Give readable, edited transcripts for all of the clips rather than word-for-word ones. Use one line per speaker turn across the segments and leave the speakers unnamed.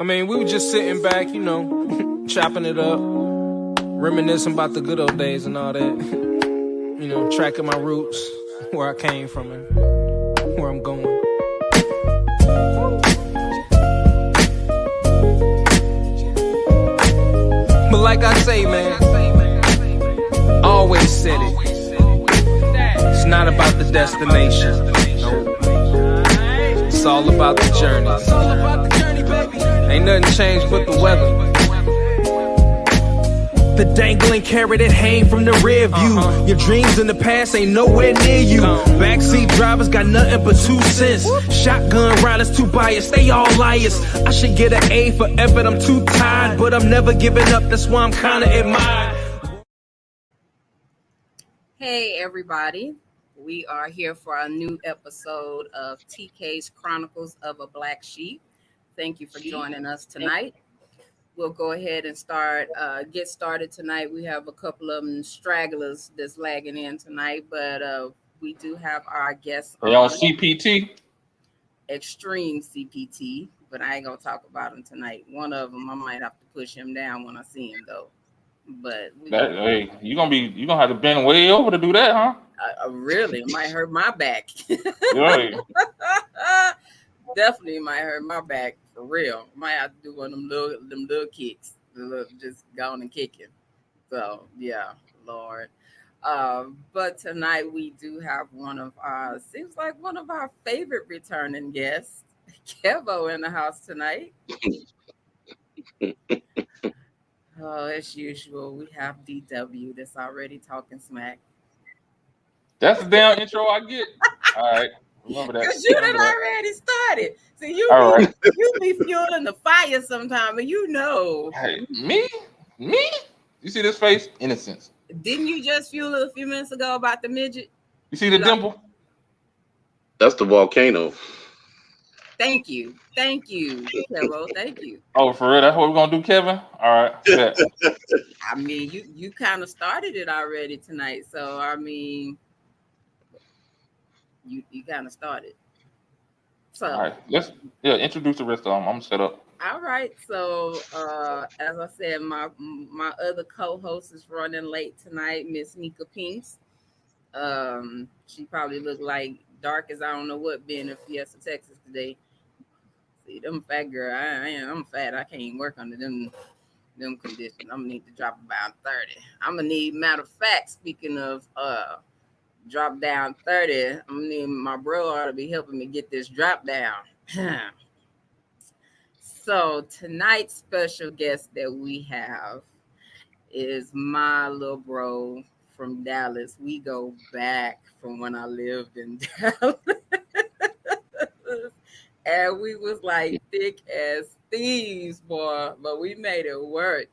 mean, we were just sitting back, you know, chopping it up, reminiscing about the good old days and all that. You know, tracking my roots, where I came from and where I'm going. But like I say, man, always said it. It's not about the destination. No. It's all about the journey. Ain't nothing changed but the weather. The dangling carrot that hang from the rear view. Your dreams in the past ain't nowhere near you. Backseat drivers got nothing but 2 cents. Shotgun riders too biased, they all liars. I should get an A for effort, I'm too tired. But I'm never giving up, that's why I'm kinda admired.
Hey everybody, we are here for a new episode of TK's Chronicles of a Black Sheep. Thank you for joining us tonight. We'll go ahead and get started tonight. We have a couple of stragglers that's lagging in tonight, but we do have our guests
on CPT.
Extreme CPT, but I ain't gonna talk about him tonight. One of them, I might have to push him down when I see him though. But
hey, you gonna have to bend way over to do that, huh?
Really, it might hurt my back.
Right.
Definitely might hurt my back for real. Might have to do one of them little kicks, just going and kicking. So yeah, Lord. But tonight we do have seems like one of our favorite returning guests, Kevo, in the house tonight. Oh, as usual, we have DW that's already talking smack.
That's the damn intro I get. All right. Remember that.
Because you done already started. See, you be fueling the fire sometime, and you know.
Hey, me? You see this face? Innocence.
Didn't you just fuel it a few minutes ago about the midget?
You see the dimple?
That's the volcano.
Thank you, Kevo. Thank you.
Oh, for real? That's what we're gonna do, Kevin? All right. Yeah.
I mean, you kind of started it already tonight, so I mean. You kind of started. So
all right, introduce the rest of them. I'm set up.
All right. So as I said, my other co-host is running late tonight, Miss Nika Pinks. She probably looked like dark as I don't know what being in Fiesta, Texas today. See, them fat girl, I'm fat. I can't even work under them conditions. I'm gonna need to drop about 30. I'm gonna need, matter of fact, speaking of drop down 30. I'm gonna need my bro ought to be helping me get this drop down. So tonight's special guest that we have is my little bro from Dallas. We go back from when I lived in Dallas. And we was like thick as thieves, boy, but we made it work.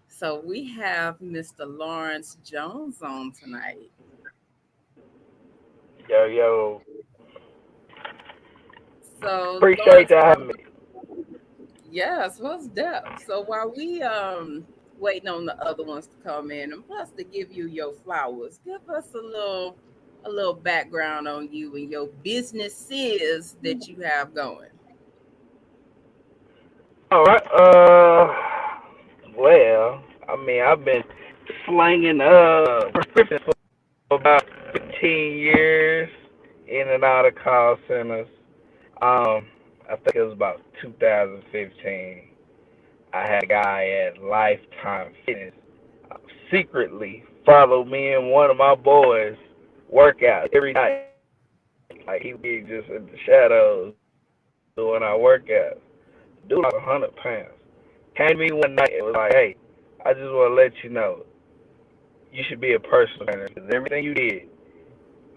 So we have Mr. Lawrence Jones on tonight.
Yo.
So
appreciate you having me.
Yes, what's that? So while we waiting on the other ones to come in, and plus to give you your flowers, give us a little background on you and your businesses that you have going.
All right. Well, I mean, I've been slanging prescriptions for about 15 years in and out of call centers. I think it was about 2015. I had a guy at Lifetime Fitness secretly follow me and one of my boys workout every night. Like he would be just in the shadows doing our workouts. Dude, like 100 pounds. Came to me one night and was like, "Hey, I just want to let you know you should be a personal trainer because everything you did,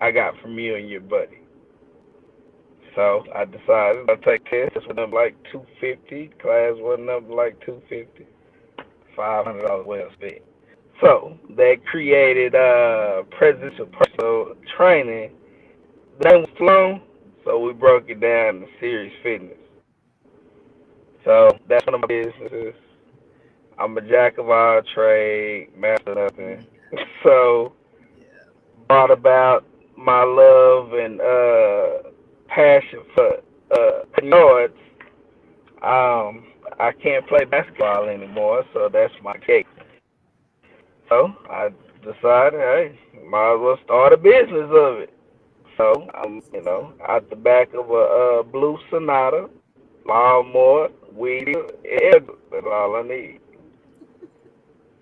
I got from you and your buddy." So I decided I'd take tests with them like $250. Class wasn't up like $250. $500 well spent. So they created Presidential Personal Training. The name was Sloan, so we broke it down to Series Fitness. So that's one of my businesses. I'm a jack of all trades, master nothing. So brought about my love and passion for yards. I can't play basketball anymore, so that's my case. So I decided, hey, might as well start a business of it. So I'm, out the back of a blue Sonata, lawnmower, weed, and that's all I need.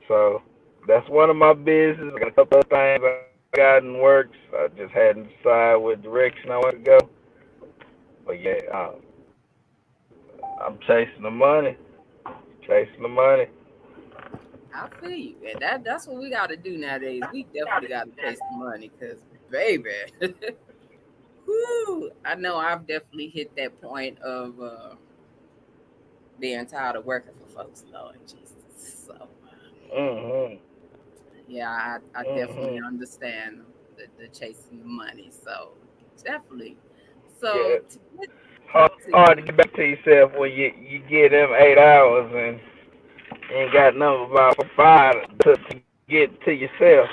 So that's one of my business. I got a couple of things I got in works. I just hadn't decided what direction I want to go. But yeah, I'm chasing the money, chasing the money.
I feel you. And that's what we got to do nowadays. We definitely got to chase the money because, baby, whoo, I know I've definitely hit that point of being tired of working for folks, Lord Jesus. So,
Mhm.
yeah, I definitely
Mhm.
understand the chasing the money. So, definitely.
Yeah.
So, to get to,
Hard to get back to yourself when you get them 8 hours and you ain't got nothing about 5 to get to yourself.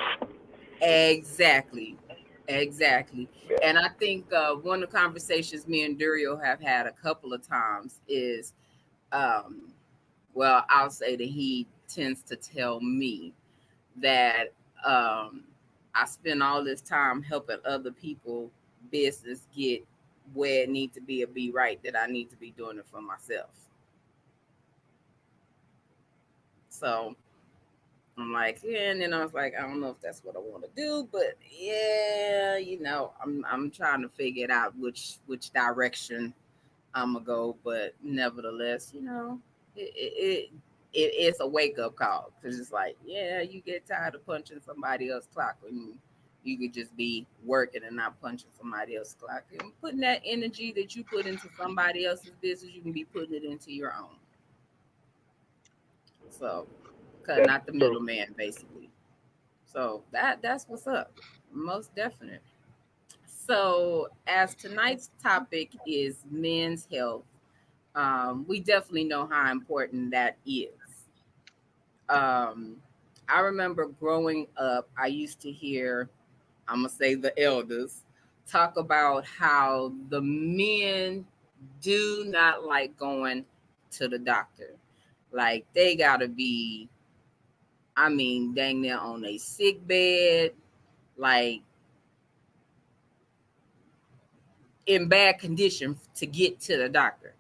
exactly. Exactly.
Yeah.
And I think one of the conversations me and Durio have had a couple of times is, um, well, I'll say that he tends to tell me that I spend all this time helping other people business get where it needs to be or be right, that I need to be doing it for myself. So I'm like, yeah, and then I was like, I don't know if that's what I want to do, but yeah, I'm trying to figure it out which direction I'm gonna go. But nevertheless, it's a wake up call because it's like, yeah, you get tired of punching somebody else's clock when you could just be working and not punching somebody else's clock and putting that energy that you put into somebody else's business, you can be putting it into your own. So cutting
That's
out the
true.
middleman basically. So that's what's up. Most definite. So as tonight's topic is men's health, we definitely know how important that is. Um, I remember growing up, I used to hear, I'm gonna say the elders, talk about how the men do not like going to the doctor. Like they gotta be, I mean, dang near on a sick bed, like in bad condition to get to the doctor.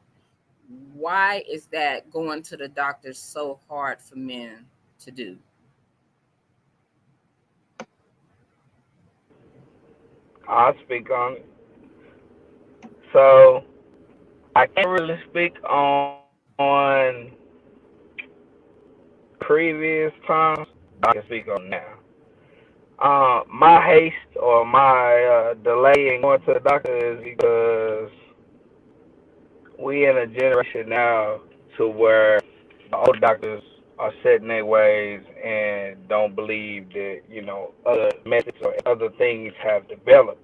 Why is that going to the doctor so hard for men to do?
I'll speak on it. So I can't really speak on previous times. I can speak on now. My haste or my delay in going to the doctor is because we in a generation now to where the old doctors are set in their ways and don't believe that other methods or other things have developed.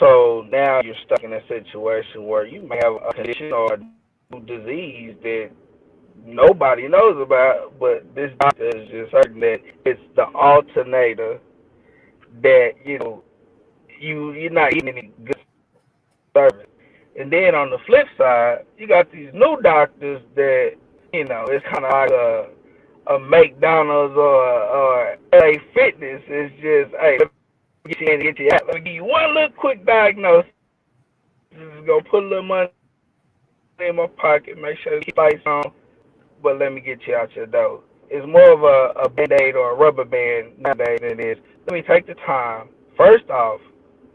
So now you're stuck in a situation where you may have a condition or a disease that nobody knows about, but this doctor is just certain that it's the alternator that you're not getting any good service. And then on the flip side, you got these new doctors that it's kind of like a McDonald's or LA Fitness. It's just, hey, let me get you in, get you out. Let me give you one little quick diagnosis. Just go put a little money in my pocket, make sure the lights on, but let me get you out your door. It's more of a band-aid or a rubber band nowadays than it is. Let me take the time. First off,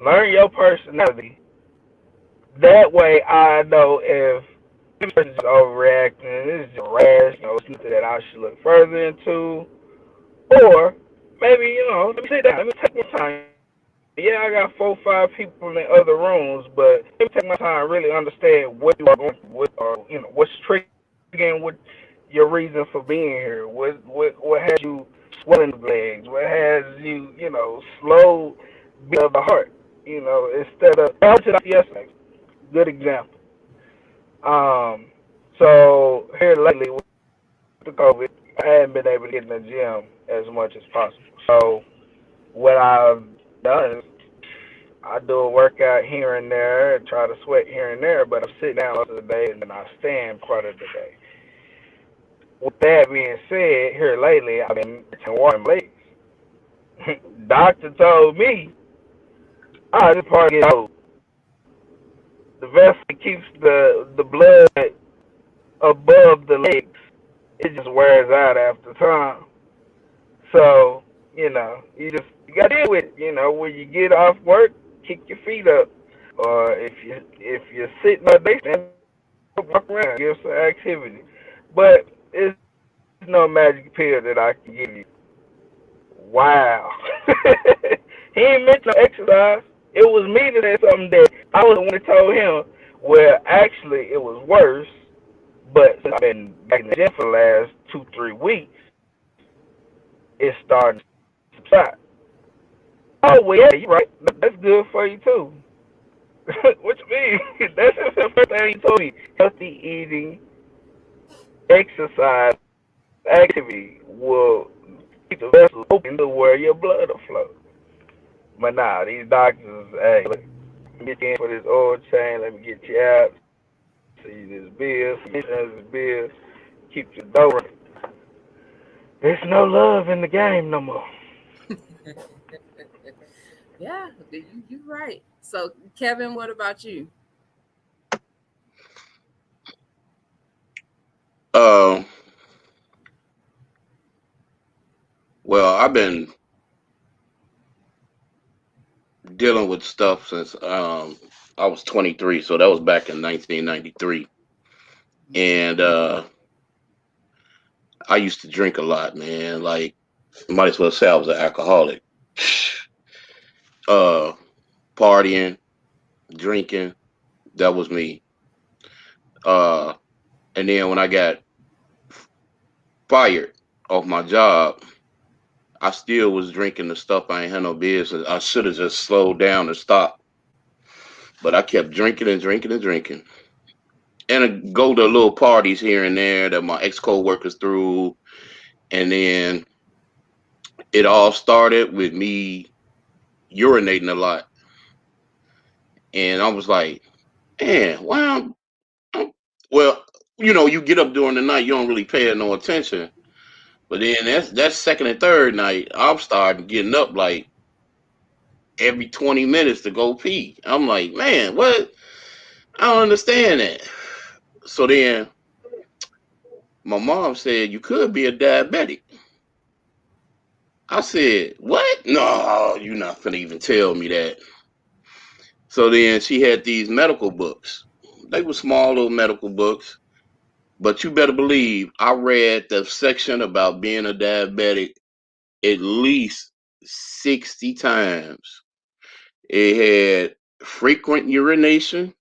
learn your personality. That way I know if this person's overreacting and this is just rash, something that I should look further into. Or maybe, let me sit down, let me take my time. Yeah, I got 4 or 5 people in other rooms, but let me take my time and really understand what you are going through, what's triggering, what your reason for being here, what has you swelling the legs, what has you, slow beat of the heart, instead of yesterday. Good example. Um, so here lately with the COVID, I haven't been able to get in the gym as much as possible. So what I've done is I do a workout here and there, and try to sweat here and there, but I'm sitting down most of the day and then I stand part of the day. With that being said, here lately I've been warming legs. Doctor told me, this part gets old. The vessel keeps the blood above the legs. It just wears out after time. So, you gotta deal with it. When you get off work, kick your feet up. Or if you're sitting all day, stand up, walk around, give some activity. But it's no magic pill that I can give you. Wow. He ain't mentioned no exercise. It was me that said something that I was the one that told him. Well, actually, it was worse. But since I've been back in the gym for the last 2-3 weeks, it's starting to subside. Oh, well, yeah, you're right. That's good for you, too. What you mean? That's just the first thing he told me. Healthy eating, exercise, activity will keep the vessels open to where your blood will flow. But nah, these doctors, hey, look, let me get you in for this oil change. Let me get you out. See this bill, this bill. Keep your dough running. There's no love in the game no more.
Yeah, you're right. So, Kevin, what about you?
Well, I've been dealing with stuff since I was 23, so that was back in 1993, and I used to drink a lot, man. Like, might as well say I was an alcoholic. Partying, drinking, that was me. And then when I got fired off my job, I still was drinking the stuff I ain't had no business. I should have just slowed down and stopped. But I kept drinking and drinking and drinking. And I go to little parties here and there that my ex co-workers threw. And then it all started with me urinating a lot. And I was like, man, well, you get up during the night, you don't really pay it no attention. But then that's second and third night, I'm starting getting up like every 20 minutes to go pee. I'm like, man, what? I don't understand that. So then my mom said, you could be a diabetic. I said, what? No, you're not going to even tell me that. So then she had these medical books. They were small little medical books. But you better believe I read the section about being a diabetic at least 60 times. It had frequent urination.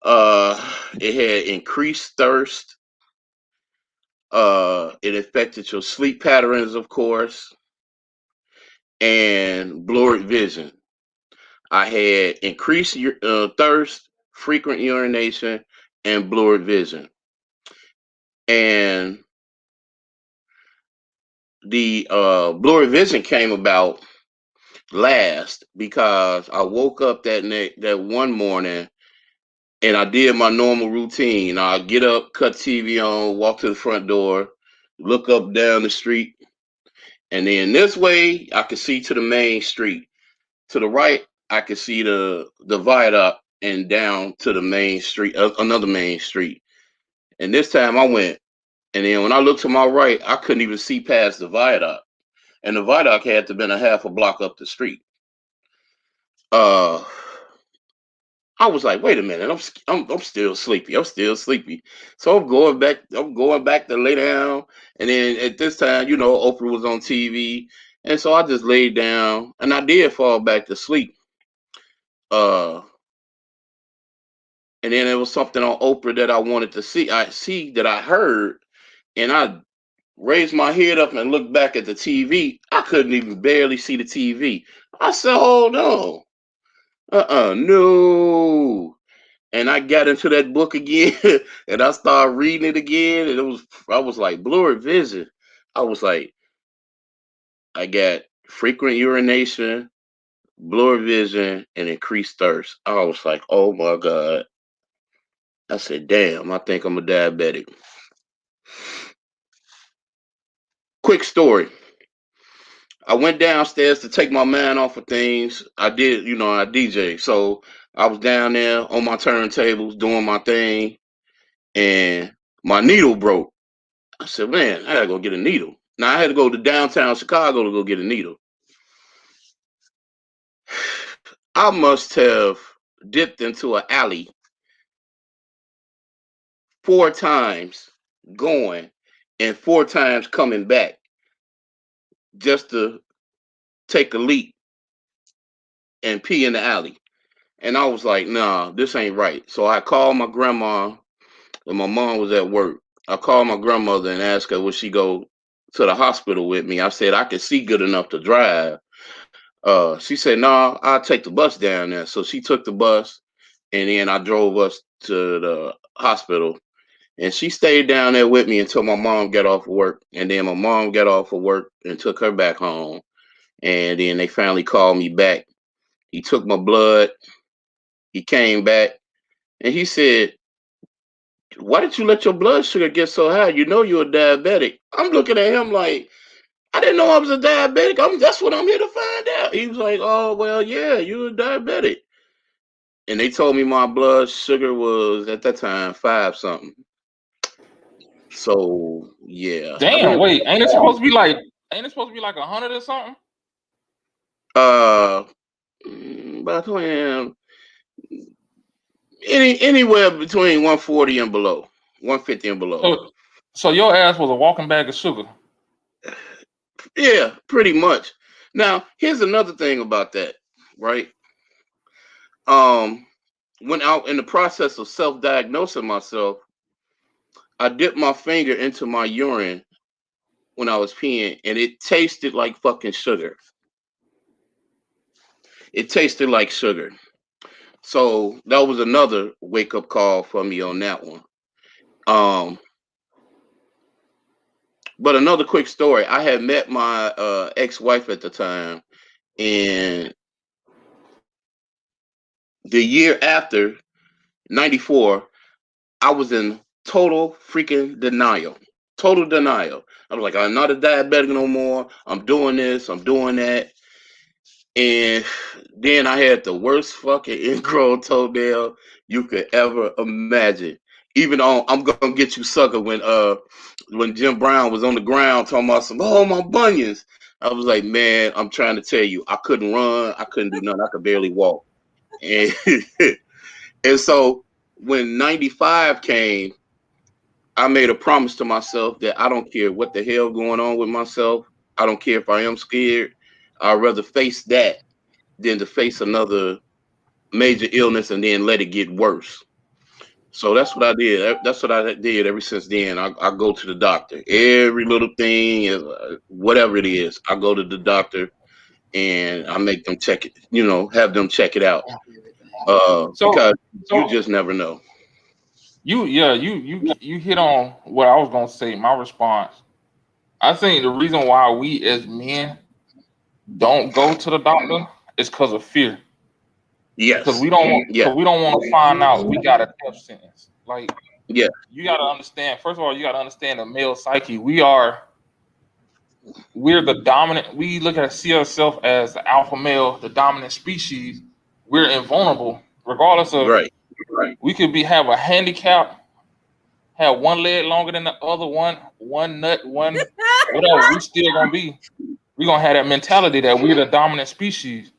It had increased thirst. It affected your sleep patterns, of course, and blurred vision. I had increased thirst, frequent urination, and blurred vision. And the blurred vision came about last because I woke up that one morning and I did my normal routine. I get up, cut TV on, walk to the front door, look up down the street, and then this way I could see to the main street. To the right, I could see the viaduct and down to the main street, another main street. And this time I went, and then when I looked to my right, I couldn't even see past the viaduct, and the viaduct had to have been a half a block up the street. I was like, wait a minute, I'm still sleepy. I'm still sleepy. So I'm going back. I'm going back to lay down. And then at this time, Oprah was on TV, and so I just laid down, and I did fall back to sleep. And then there was something on Oprah that I wanted to see. That I heard, and I raised my head up and looked back at the TV. I couldn't even barely see the TV. I said, hold on. No. And I got into that book again and I started reading it again. And I was like, blurred vision. I was like, I got frequent urination, blurred vision, and increased thirst. I was like, oh my God. I said, damn, I think I'm a diabetic. Quick story. I went downstairs to take my mind off of things. I did, I DJ. So I was down there on my turntables doing my thing, and my needle broke. I said, man, I gotta go get a needle. Now I had to go to downtown Chicago to go get a needle. I must have dipped into an alley 4 times going and 4 times coming back just to take a leak and pee in the alley. And I was like, nah, this ain't right. So I called my grandma, and my mom was at work. I called my grandmother and asked her would she go to the hospital with me. I said I could see good enough to drive. She said, no, I'll take the bus down there. So she took the bus, and then I drove us to the hospital. And she stayed down there with me until my mom got off of work. And then my mom got off of work and took her back home. And then they finally called me back. He took my blood. He came back, and he said, why did you let your blood sugar get so high? You know you're a diabetic. I'm looking at him like, I didn't know I was a diabetic. That's what I'm here to find out. He was like, oh, well, yeah, you're a diabetic. And they told me my blood sugar was at that time 5 something. So yeah.
Damn, wait, ain't it supposed to be like 100 or something?
About anywhere between 140 and below, 150 and below.
So your ass was a walking bag of sugar.
Yeah, pretty much. Now, here's another thing about that, right? When out in the process of self-diagnosing myself, I dipped my finger into my urine when I was peeing, and it tasted like fucking sugar. It tasted like sugar. So that was another wake-up call for me on that one. But another quick story. I had met my ex-wife at the time, and the year after, 94, I was in total freaking denial. Total denial. I was like, I'm not a diabetic no more. I'm doing this. I'm doing that. And then I had the worst fucking ingrown toenail you could ever imagine. Even on I'm gonna get you sucker when Jim Brown was on the ground talking about my bunions. I was like, man, I'm trying to tell you, I couldn't run, I couldn't do nothing, I could barely walk. And and so when 95 came, I made a promise to myself that I don't care what the hell going on with myself. I don't care if I am scared. I'd rather face that than to face another major illness and then let it get worse. So that's what I did. That's what I did ever since then. I go to the doctor. Every little thing, whatever it is, I go to the doctor and I make them check it, have them check it out. Because you just never know.
You hit on what I was gonna say. My response. I think the reason why we as men don't go to the doctor is because of fear.
Yes.
Because we don't want to find out we got a death sentence. Like,
yeah,
you got to understand. First of all, you got to understand the male psyche. We're the dominant. We see ourselves as the alpha male, the dominant species. We're invulnerable, regardless of.
Right.
We could have a handicap, have one leg longer than the other, one nut, one whatever. We still gonna be. We're gonna have that mentality that we're the dominant species.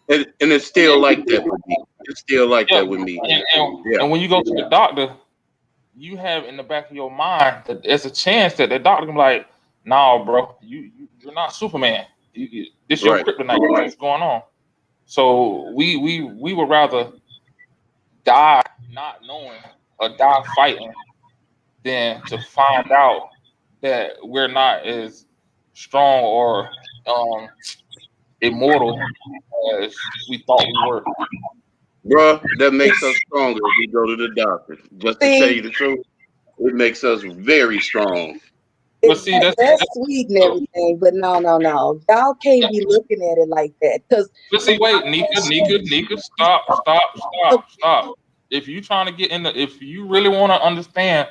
And it's still like that with me. It's still like that with me.
And when you go to the doctor, you have in the back of your mind that there's a chance that the doctor can be like, "Nah, bro, you're not Superman. This your kryptonite. What's going on?" So we would rather die not knowing or die fighting than to find out that we're not as strong or immortal as we thought we were.
Bruh, that makes us stronger if we go to the doctor. Just to tell you the truth, it makes us very strong.
But see,
That's sweet and everything, but no. Y'all can't be looking at it like that.
But see, wait, Nika, stop. If you trying to get in if you really want to understand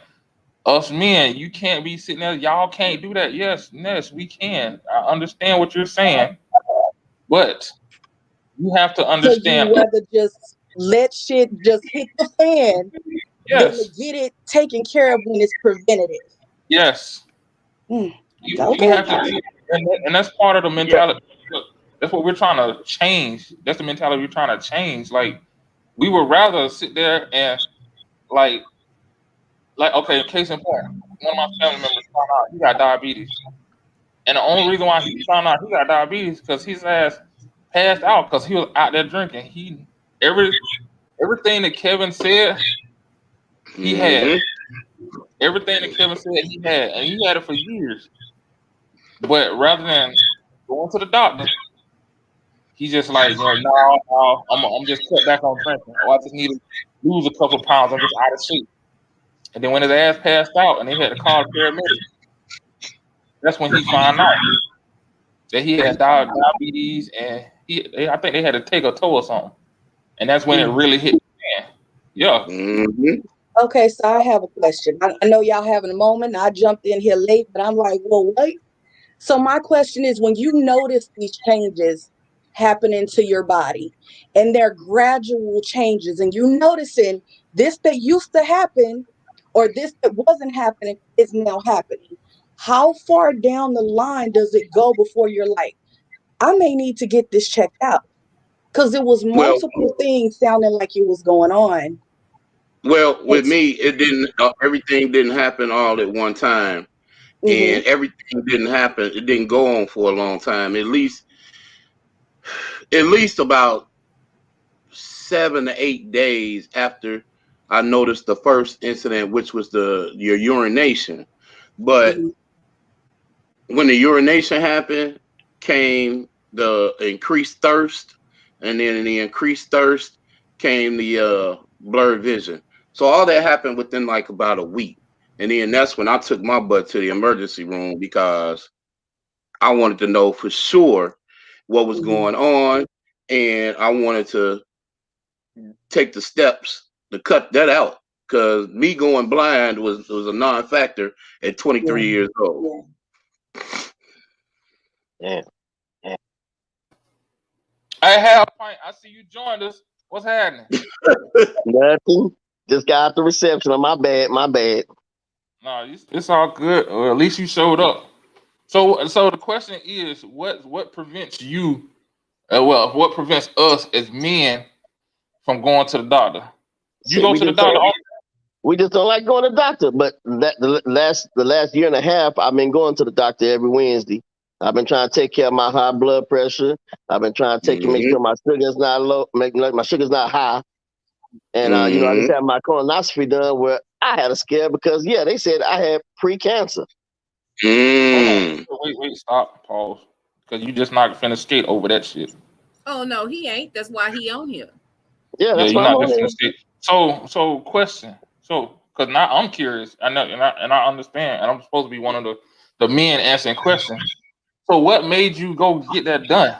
us men, you can't be sitting there. Y'all can't do that. Yes, we can. I understand what you're saying, but you have to
So
understand.
you rather just let shit just hit the fan than to
Yes,
get it taken care of when it's preventative.
yes.
Mm.
You
Okay.
have to, and that's part of the
Yeah.
mentality. Look, that's what we're trying to change. That's the mentality we're trying to change. Like we would rather sit there and like okay, case in point, one of my family members found out he got diabetes, and the only reason why he found out he got diabetes because his ass passed out because he was out there drinking. He everything that Kevin said he had. Everything that Kevin said he had, and he had it for years. But rather than going to the doctor, he's just like, no, I'm just cut back on drinking. Oh, I just need to lose a couple pounds. I'm just out of shape. And then when his ass passed out and they had to call the paramedics, that's when he found out that he had diabetes, and I think they had to take a toe or something. And that's when it really hit the fan. Yeah.
Okay, so I have a question. I know y'all having a moment. I jumped in here late, but I'm like, well, wait. So my question is, when you notice these changes happening to your body, and they're gradual changes, and you noticing this that used to happen, or this that wasn't happening is now happening, how far down the line does it go before you're like, I may need to get this checked out? Because there was multiple things sounding like it was going on.
Well, with me, it didn't. Everything didn't happen all at one time, and everything didn't happen. It didn't go on for a long time. At least about 7 to 8 days after I noticed the first incident, which was your urination. But when the urination happened, came the increased thirst, and then in the increased thirst came the blurred vision. So all that happened within like about a week. And then that's when I took my butt to the emergency room because I wanted to know for sure what was going on, and I wanted to take the steps to cut that out because me going blind was a non-factor at 23 years old.
Yeah.
I have a pint. I see you joined us. What's happening?
Nothing. Just got the reception. My bad.
No, it's all good. Or at least you showed up. So the question is, what prevents you? What prevents us as men from going to the doctor? You go to the doctor.
We just don't like going to the doctor. But the last year and a half, I've been going to the doctor every Wednesday. I've been trying to take care of my high blood pressure. I've been trying to make sure my sugar's not low, my sugar's not high. And I just had my colonoscopy done where I had a scare because they said I had pre-cancer.
Wait, stop, pause, because you just not finna skate over that shit.
Oh no, he ain't. That's why he on here.
Yeah, that's
you're
why
not
I'm
just finna skate. So question. So because now I'm curious. I know, and I understand, and I'm supposed to be one of the men answering questions. So what made you go get that done?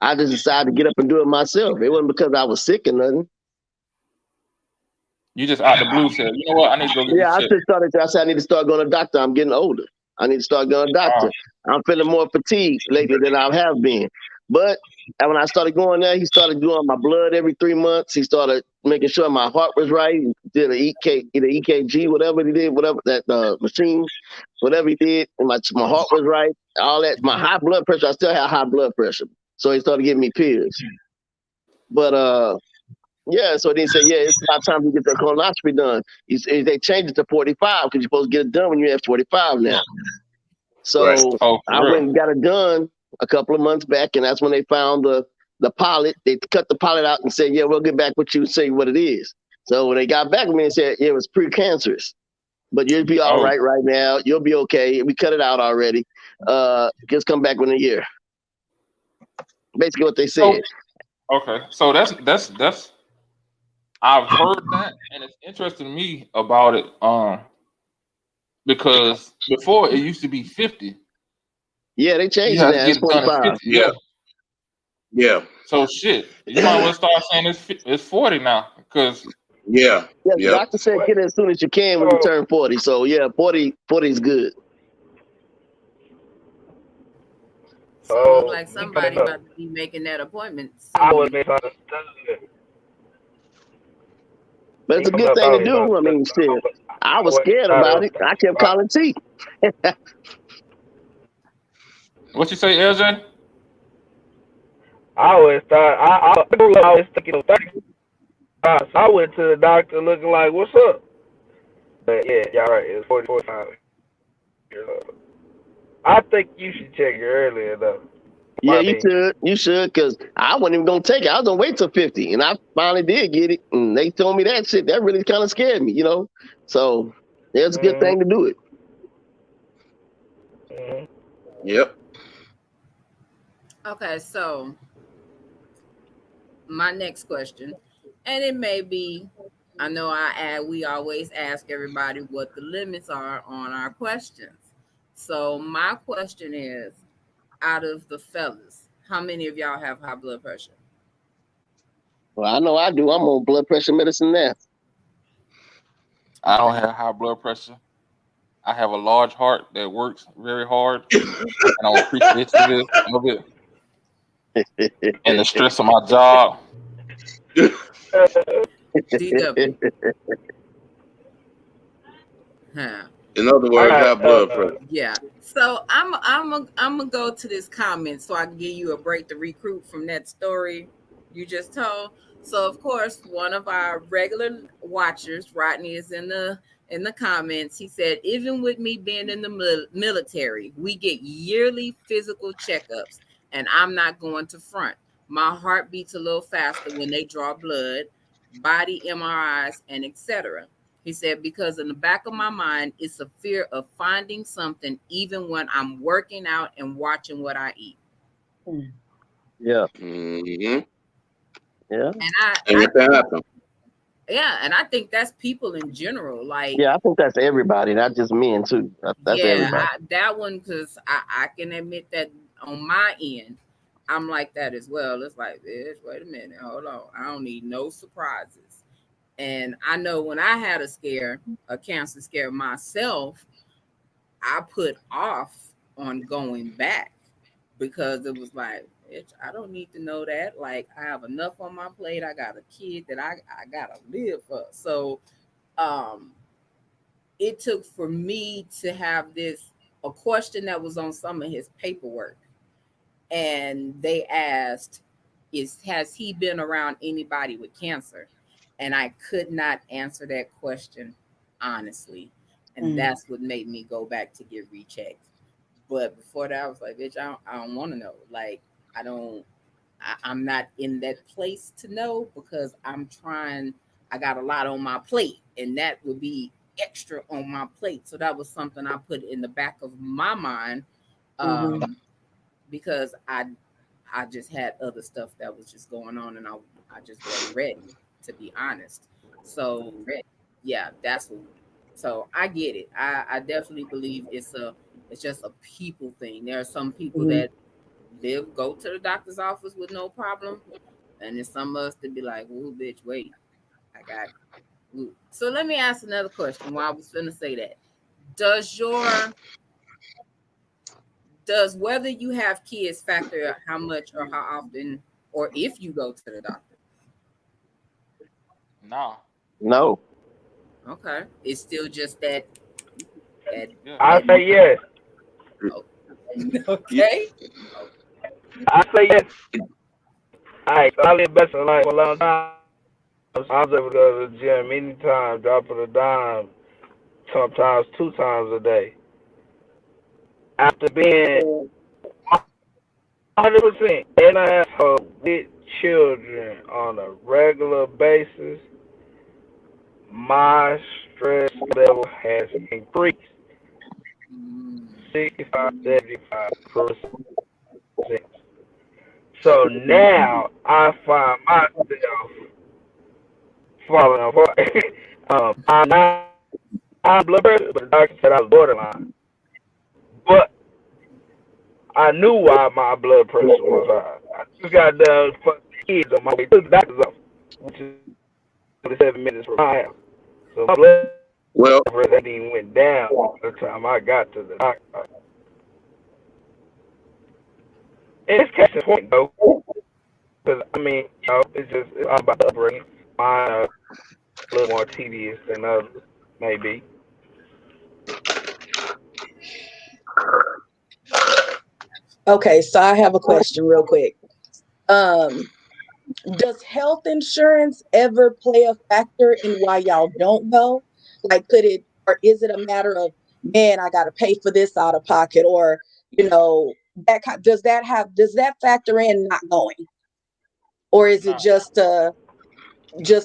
I just decided to get up and do it myself. It wasn't because I was sick or nothing.
You just out the blue said, you know what, I need to go get this shit.
I said I need to start going to the doctor. I'm getting older. I need to start going to the doctor. I'm feeling more fatigued lately than I have been. But when I started going there, he started doing my blood every 3 months. He started making sure my heart was right. He did an EKG, whatever he did, whatever that machine, whatever he did, and my heart was right. All that, my high blood pressure, I still have high blood pressure. So he started giving me pills. But so then he said, it's about time to get the colonoscopy done. They changed it to 45 because you're supposed to get it done when you have 45 now. So I went and got it done a couple of months back, and that's when they found the polyp. They cut the polyp out and said, we'll get back with you and say what it is. So when they got back with me and said, it was precancerous. But you'll be all right now. You'll be okay. We cut it out already. Just come back within a year. Basically what they said.
So that's I've heard that, and it's interesting to me about it. because before it used to be 50.
Yeah, they
You
changed it
have to
now.
get
It's
it done at
45.
50. Yeah.
Yeah.
So shit, you might as well start saying it's 40 now, because
Yeah.
Yeah, the
Yep.
doctor said get it as soon as you can when you turn 40. So yeah, 40 is good.
So it look like somebody about to be making that appointment
I
soon.
was misunderstood.
But it's a good thing to do. I mean, shit. I was scared about it. I kept calling T.
what you say, LJ?
I always thought I always thinking of 35. So I went to the doctor looking like, "What's up?" But yeah, y'all right. It's 45 years old. I think you should check it earlier though.
Yeah, you should. You should, because I wasn't even gonna take it. I was gonna wait till 50, and I finally did get it. And they told me that shit. That really kind of scared me, you know. So yeah, it's a good thing to do it.
Yep.
Okay, so my next question, and it may be, I know we always ask everybody what the limits are on our questions. So my question is, out of the fellas, how many of y'all have high blood pressure?
Well, I know I do. I'm on blood pressure medicine now.
I don't have high blood pressure. I have a large heart that works very hard, and I'm appreciative of it. And the stress of my job.
DW. Huh.
In other words, high blood pressure.
Yeah. So I'm gonna go to this comment so I can give you a break to recruit from that story you just told. So of course, one of our regular watchers, Rodney, is in the comments. He said, even with me being in the military, we get yearly physical checkups, and I'm not going to front. My heart beats a little faster when they draw blood, body MRIs, and etc. He said, because in the back of my mind, it's a fear of finding something, even when I'm working out and watching what I eat.
Yeah.
Mm-hmm.
Yeah.
And I think that's people in general. Like,
yeah, I think that's everybody, not just men too. That's everybody.
That one, because I can admit that on my end, I'm like that as well. It's like, bitch, wait a minute, hold on. I don't need no surprises. And I know when I had a cancer scare myself, I put off on going back because it was like, bitch, I don't need to know that. Like, I have enough on my plate. I got a kid that I gotta live for. So it took for me to have a question that was on some of his paperwork. And they asked, has he been around anybody with cancer? And I could not answer that question honestly. And that's what made me go back to get rechecked. But before that, I was like, bitch, I don't want to know. Like, I'm not in that place to know because I got a lot on my plate, and that would be extra on my plate. So that was something I put in the back of my mind because I just had other stuff that was just going on, and I just wasn't ready, to be honest. So yeah, so I get it. I definitely believe it's just a people thing. There are some people that go to the doctor's office with no problem, and there's some of us to be like, "Ooh, bitch, wait, I got it." So let me ask another question. While I was finna say that, does whether you have kids factor how much or how often or if you go to the doctor?
No.
Okay, it's still just that.
I say yes.
Okay.
I say yes. All right, so I live best of life for a long time. I was able to go to the gym anytime, dropping a dime, sometimes 2 times a day. After being 100% in an asshole with children on a regular basis, my stress level has increased 65-75%. So now I find myself falling apart. I'm not high blood pressure, but the doctor said I was borderline. But I knew why my blood pressure was high. I just got done fucking kids on my way to the doctor's office, which is 7 minutes from my house. So my blood
Well,
pressure even went down by the time I got to the doctor. And it's catching point though, because I mean, it's all about the upbringing. Mine are a little more tedious than others, maybe.
Okay, so I have a question real quick. Does health insurance ever play a factor in why y'all don't go? Like, could it, or is it a matter of, man, I got to pay for this out of pocket, or does that factor in not going, or is it just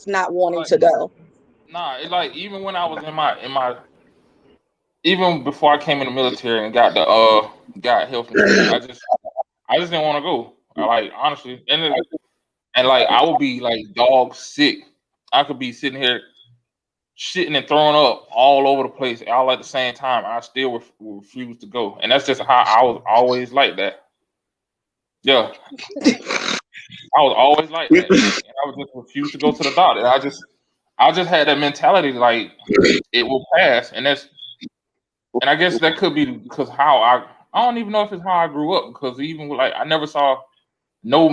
not wanting to go?
Nah, it like even when I was in my even before I came in the military and got health insurance, I just didn't want to go. Like honestly, and like I would be like dog sick. I could be sitting here shitting and throwing up all over the place all at the same time. I still refuse to go, and that's just how I was always like that. Yeah, I was always like that, and I would just refuse to go to the doctor. I just had that mentality like it will pass, and I guess that could be because how I don't even know if it's how I grew up, because even like I never saw no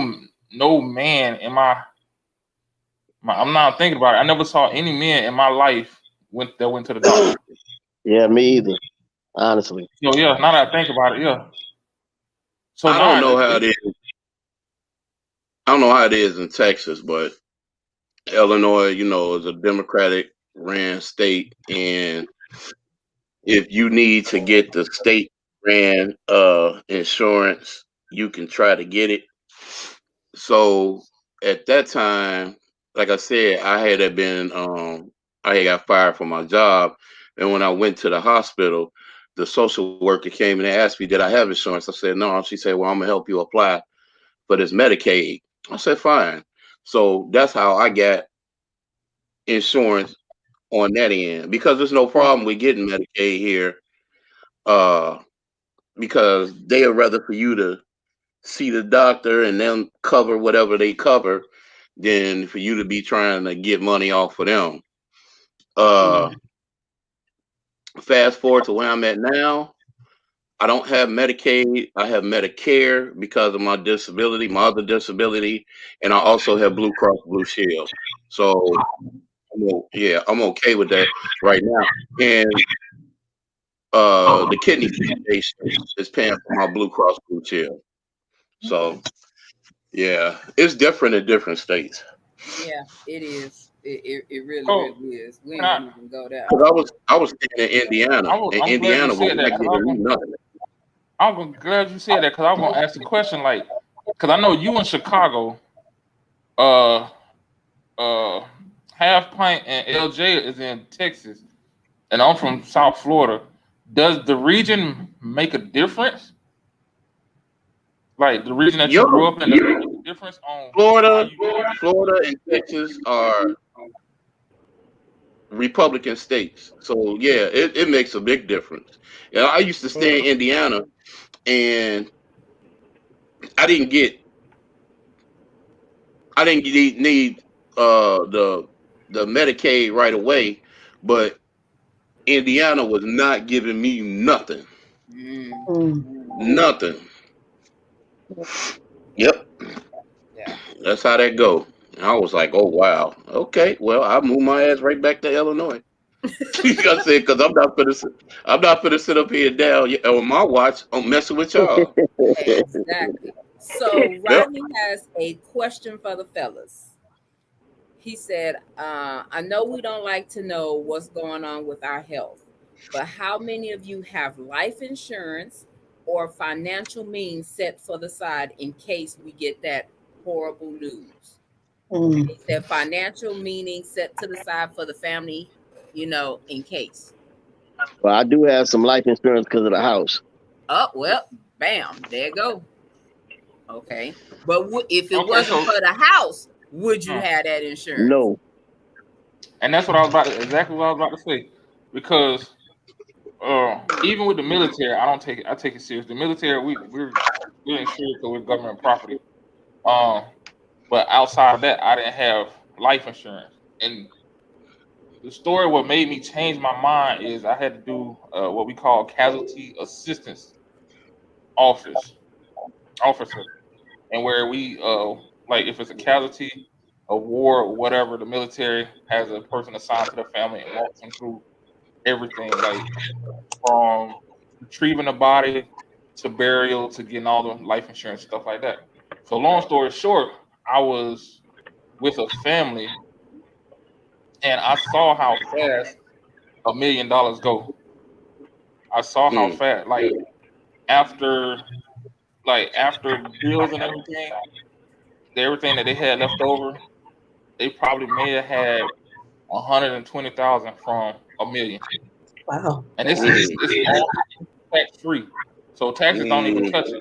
man in my I'm not thinking about it. I never saw any men in my life that went to the doctor.
Yeah, me either. Honestly.
So yeah, now that I think about it, yeah. So
I don't know how it is. I don't know how it is in Texas, but Illinois, is a Democratic ran state, and if you need to get the state ran insurance, you can try to get it. So at that time, like I said, I had got fired from my job, and when I went to the hospital, the social worker came and asked me, did I have insurance? I said no. She said, well, I'm gonna help you apply for this Medicaid. I said fine. So that's how I got insurance on that end, because there's no problem with getting Medicaid here, because they would rather for you to see the doctor and then cover whatever they cover than for you to be trying to get money off of them. Fast forward to where I'm at now, I don't have Medicaid. I have Medicare because of my disability, my other disability, and I also have Blue Cross Blue Shield. So I'm okay with that right now. And the Kidney Foundation is paying for my Blue Cross Blue Shield. So yeah, it's different in different states.
Yeah, it is. It really is. We ain't even go there.
I was staying in Indiana. In Indiana, we're not giving me nothing.
I'm glad you said that, because I'm gonna ask a question, like, because I know you in Chicago, Half Pint and LJ is in Texas, and I'm from South Florida. Does the region make a difference? Like the region that you grew up in, does it make a difference on
Florida and Texas are Republican states. So yeah, it makes a big difference. I used to stay in Indiana, and I didn't need the Medicaid right away, but Indiana was not giving me nothing. Nothing. Yep.
Yeah.
That's how that go. And I was like, oh wow, okay, well, I'll move my ass right back to Illinois. I said, because I'm not gonna sit up here down on my watch. I'm messing with y'all.
Exactly. So Rodney has a question for the fellas. He said, I know we don't like to know what's going on with our health, but how many of you have life insurance or financial means set for the side in case we get that horrible news? He said financial meaning set to the side for the family, in case.
Well, I do have some life insurance because of the house.
Oh, well, bam, there you go. Okay. But if it wasn't for the house, would you have that insurance?
No.
And that's what exactly what I was about to say. because even with the military, I take it serious. The military, we're insured because we're government property. But outside of that, I didn't have life insurance. And the story what made me change my mind is I had to do what we call casualty assistance officer, and where we like if it's a casualty, a war, or whatever, the military has a person assigned to the family and walks them through everything, like from retrieving the body to burial to getting all the life insurance stuff like that. So long story short, I was with a family and I saw how fast $1 million go. I saw how fast, after after bills and everything that they had left over, they probably may have had 120,000 from $1 million.
Wow.
And it's all tax free, so taxes don't even touch it.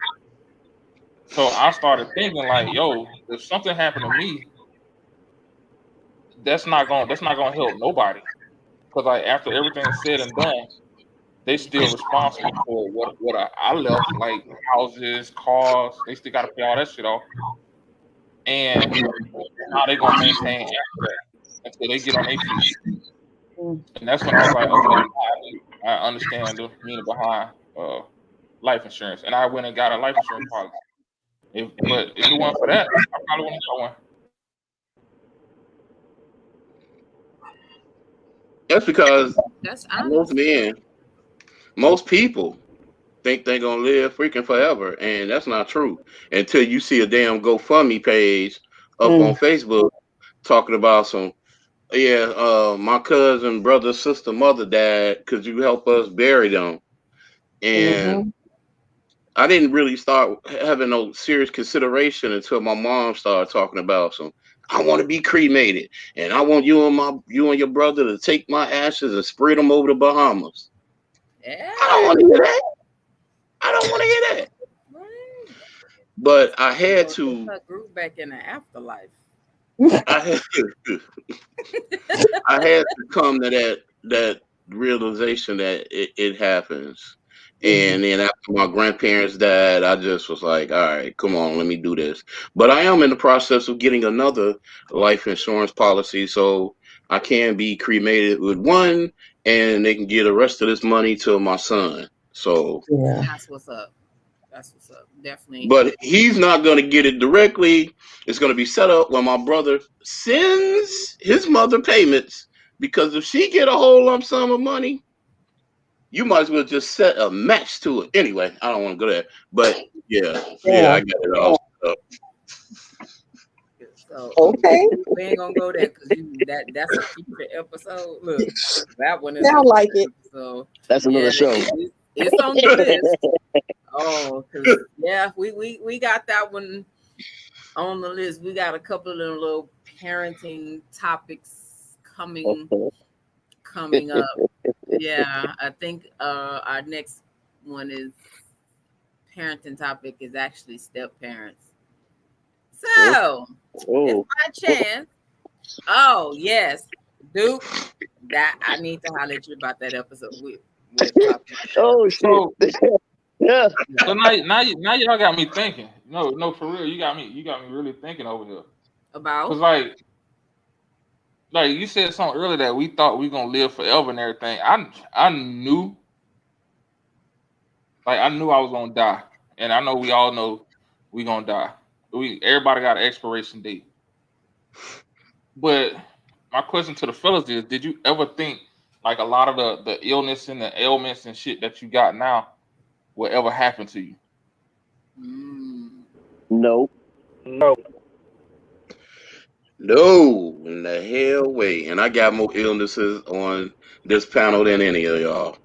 So I started thinking like, yo, if something happened to me, that's not gonna help nobody. Because like after everything's said and done, they still responsible for what I left, like houses, cars. They still got to pay all that shit off. And how they gonna maintain after that until they get on their feet? And that's when I was like, okay, I understand the meaning behind life insurance, and I went and got a life insurance policy. But if it weren't for that, I probably wouldn't got one.
That's because
That's
most people think they're gonna live freaking forever, and that's not true until you see a damn GoFundMe page up on Facebook talking about some, my cousin, brother, sister, mother died. Could you help us bury them? And I didn't really start having no serious consideration until my mom started talking about some. I want to be cremated, and I want you and your brother to take my ashes and spread them over the Bahamas.
Yeah.
I don't want to hear that. I don't want to hear that. But I had to.
Group back in the afterlife.
I had to come to that realization that it happens. And then after my grandparents died, I just was like, all right, come on, let me do this. But I am in the process of getting another life insurance policy so I can be cremated with one and they can give the rest of this money to my son. So
that's what's up. That's what's up. Definitely.
But he's not going to get it directly. It's going to be set up when my brother sends his mother payments, because if she get a whole lump sum of money, you might as well just set a match to it. Anyway, I don't want to go there. But yeah, I got it all set up.
So
okay,
we ain't gonna go there because that's a future episode. Look, that one is
sound like it.
So
that's another show.
It's on the list. Oh, because we got that one on the list. We got a couple of little parenting topics coming up. Yeah, I think our next one is parenting topic is actually step parents. So it's my chance. Oh yes, Duke. That I need to holler at you about that episode.
Oh shit! Yeah.
So now y'all got me thinking. No, for real, you got me really thinking over here.
About?
Because like you said something earlier that we thought we gonna live forever and everything. I knew I was gonna die, and I know we all know we gonna die. Everybody got an expiration date. But my question to the fellas is: did you ever think like a lot of the illness and the ailments and shit that you got now will ever happen to you?
No.
No, in the hell way. And I got more illnesses on this panel than any of y'all.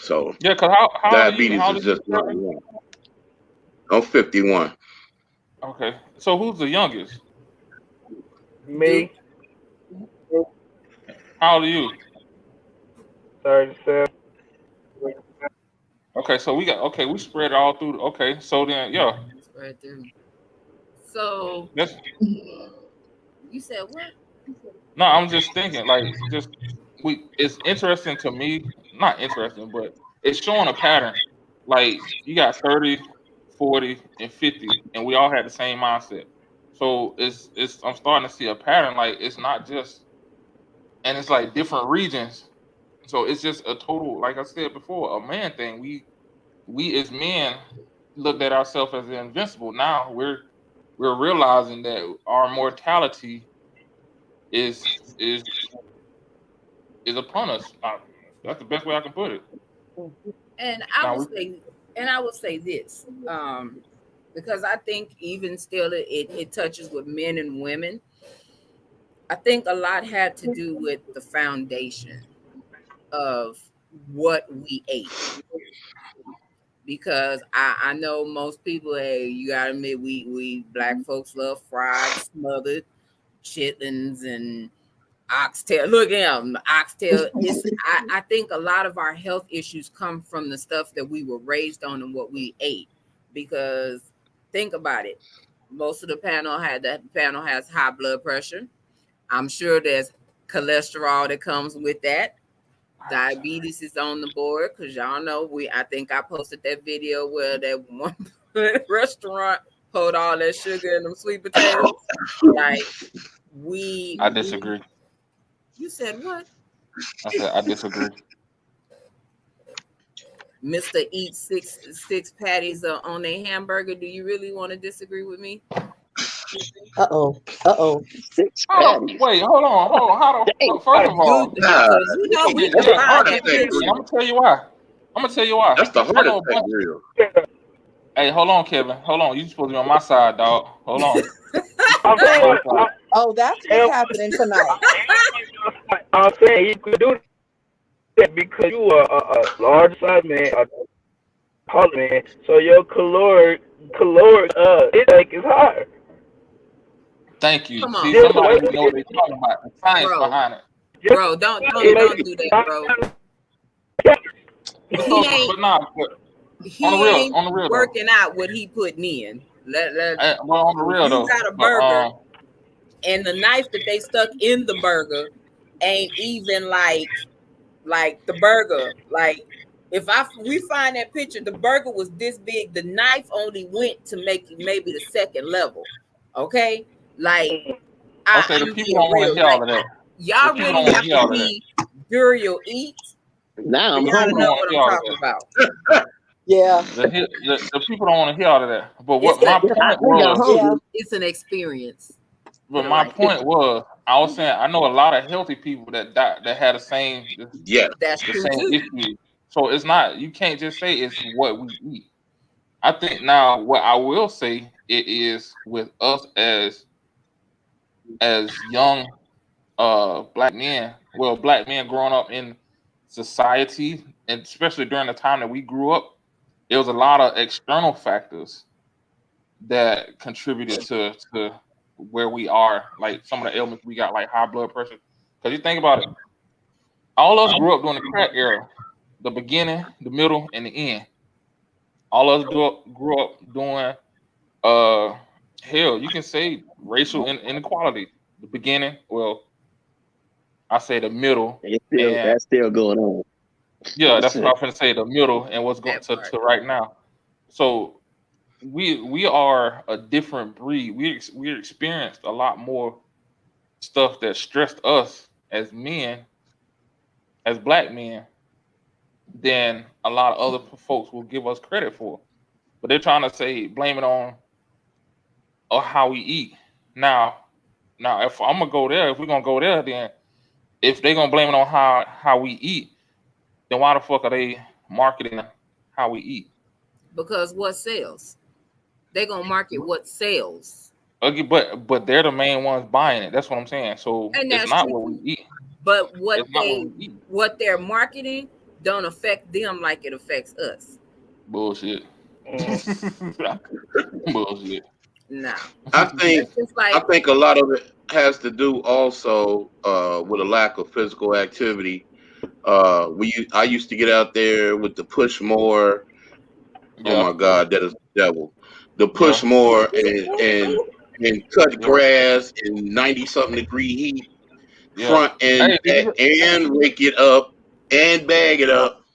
So
yeah, because how
diabetes is just not one. I'm 51.
Okay, so who's the youngest?
Me.
How old are you?
37.
Okay, so we spread it all through. Okay, so then
spread through. So you said what?
No, I'm just thinking like just it's interesting to me, not interesting, but it's showing a pattern. Like you got 30, 40, and 50, and we all had the same mindset. So I'm starting to see a pattern. Like it's not just, and it's like different regions. So it's just a total, like I said before, a man thing. We as men looked at ourselves as invincible. Now we're realizing that our mortality is upon us. That's the best way I can put it.
And I would say this, because I think even still it touches with men and women. I think a lot had to do with the foundation of what we ate. Because I know most people, hey, you gotta admit we black folks love fried, smothered chitlins and oxtail. Look at them, oxtail. I think a lot of our health issues come from the stuff that we were raised on and what we ate. Because think about it, most of the panel has high blood pressure. I'm sure there's cholesterol that comes with that. Diabetes is on the board because y'all know I think I posted that video where that one restaurant put all that sugar in them sweet potatoes. Like
I disagree.
You said what?
I said I disagree.
Mr. Eat six patties on a hamburger. Do you really want to disagree with me?
Six patties.
Wait, hold on. First of all,
you know we
That's the heart attack
I'm
grill.
gonna tell you why.
That's the heart attack grill.
Hey, hold on, Kevin. Hold on. You supposed to be on my side, dog. Hold on.
Oh, that's what's happening tonight.
I'm saying you could do that because you are a large size man, a tall man, so your caloric intake is higher.
Thank you.
Come on.
See, somebody who know what they're talking about. The science behind it.
Bro, don't do that, bro. He ain't
on the real
working out what he putting in.
Well, on the real though,
you got a burger, and the knife that they stuck in the burger ain't even like the burger. Like if we find that picture, the burger was this big. The knife only went to make maybe the second level. Okay, like
the people don't want to hear all of that.
Y'all really have to be Burial Eat.
Now I'm
y'all know what I'm talking about.
Yeah.
The people don't want to hear all of that. But what my point was,
it's an experience.
But my point was, I was saying I know a lot of healthy people that had the same
that's
the
true
same
too.
issue. So it's not, you can't just say it's what we eat. I think now what I will say it is with us as young black men growing up in society, and especially during the time that we grew up, there was a lot of external factors that contributed to where we are, like some of the ailments we got, like high blood pressure. Because you think about it, all of us grew up during the crack era, the beginning, the middle, and the end. All of us grew up doing you can say racial inequality. The beginning, well, I say the middle.
That's still going on.
Yeah, that's what I'm going to say, the middle and what's going to right now. So we are a different breed. We experienced a lot more stuff that stressed us as men, as black men, than a lot of other folks will give us credit for. But they're trying to say, blame it on how we eat. Now, if I'm gonna go there, if we're gonna go there, then if they're gonna blame it on how we eat, then why the fuck are they marketing how we eat?
Because what sells? They're gonna market what sells.
Okay, but they're the main ones buying it. That's what I'm saying. So it's not what we eat.
But what they're marketing don't affect them like it affects us.
Bullshit. Bullshit.
No.
I think a lot of it has to do also with a lack of physical activity. I used to get out there with the push more. Yeah. Oh my God, that is the devil. The push more and cut grass in 90-something degree heat.
Yeah.
front and and rake it up and bag it up.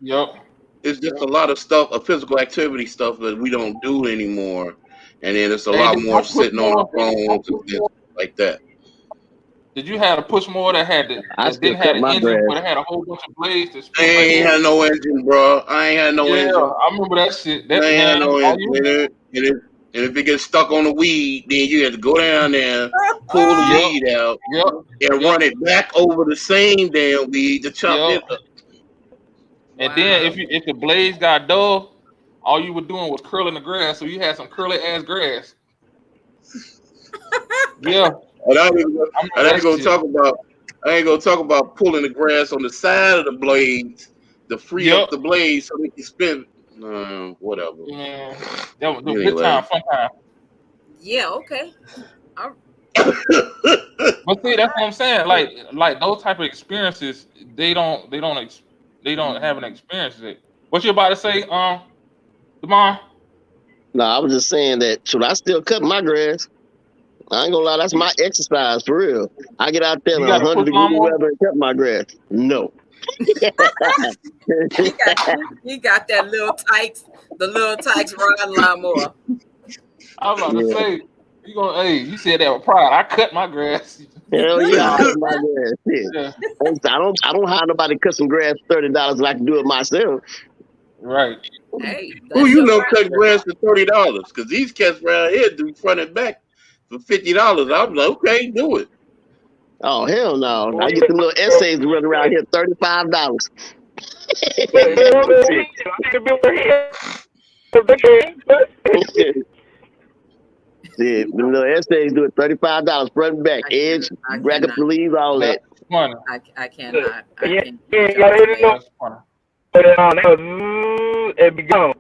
Yep.
It's just a lot of stuff, a physical activity stuff that we don't do anymore, and then it's a lot more sitting on our phones and things like that.
Did you have a push mower that had the,
I
that
still
didn't have
cut
an
my
engine,
grass.
but it had a whole bunch of blades to
I
spin
ain't had no engine, bro. I ain't had no engine.
I remember that shit. That
I ain't had
man,
no
all
engine.
you-
And if it gets stuck on the weed, then you have to go down there, pull the
Yep.
weed out,
Yep.
and run it back over the same damn weed to chop
Yep.
it up.
And then if the blades got dull, all you were doing was curling the grass, so you had some curly ass grass. Yeah.
And I ain't gonna talk about pulling the grass on the side of the blades to free up the blades so they can spin. Whatever.
Man, that was
Anyway.
good time, fun time.
Yeah, okay.
But see, that's what I'm saying. Like those type of experiences, they don't have an experience with it. What you about to say, Demar?
No, I was just saying that should I still cut my grass? I ain't gonna lie, that's my exercise for real. I get out there in 100-degree weather and cut my grass. No.
He got that little Tykes run lawnmower.
I was about to say, you said that with pride. I cut my grass.
Hell yeah, I cut my grass. Yeah. I don't hire nobody to cut some grass $30 and I can do it myself.
Right.
Hey,
who you know cut grass for $30? Because these cats around here do front and back for $50. I was like, okay, do it.
Oh hell no! I get the little essays to run around here, $35. Yeah, the little essays do it $35 front and back, edge, rack up the leaves, all that.
Funny.
I cannot.
It be gone.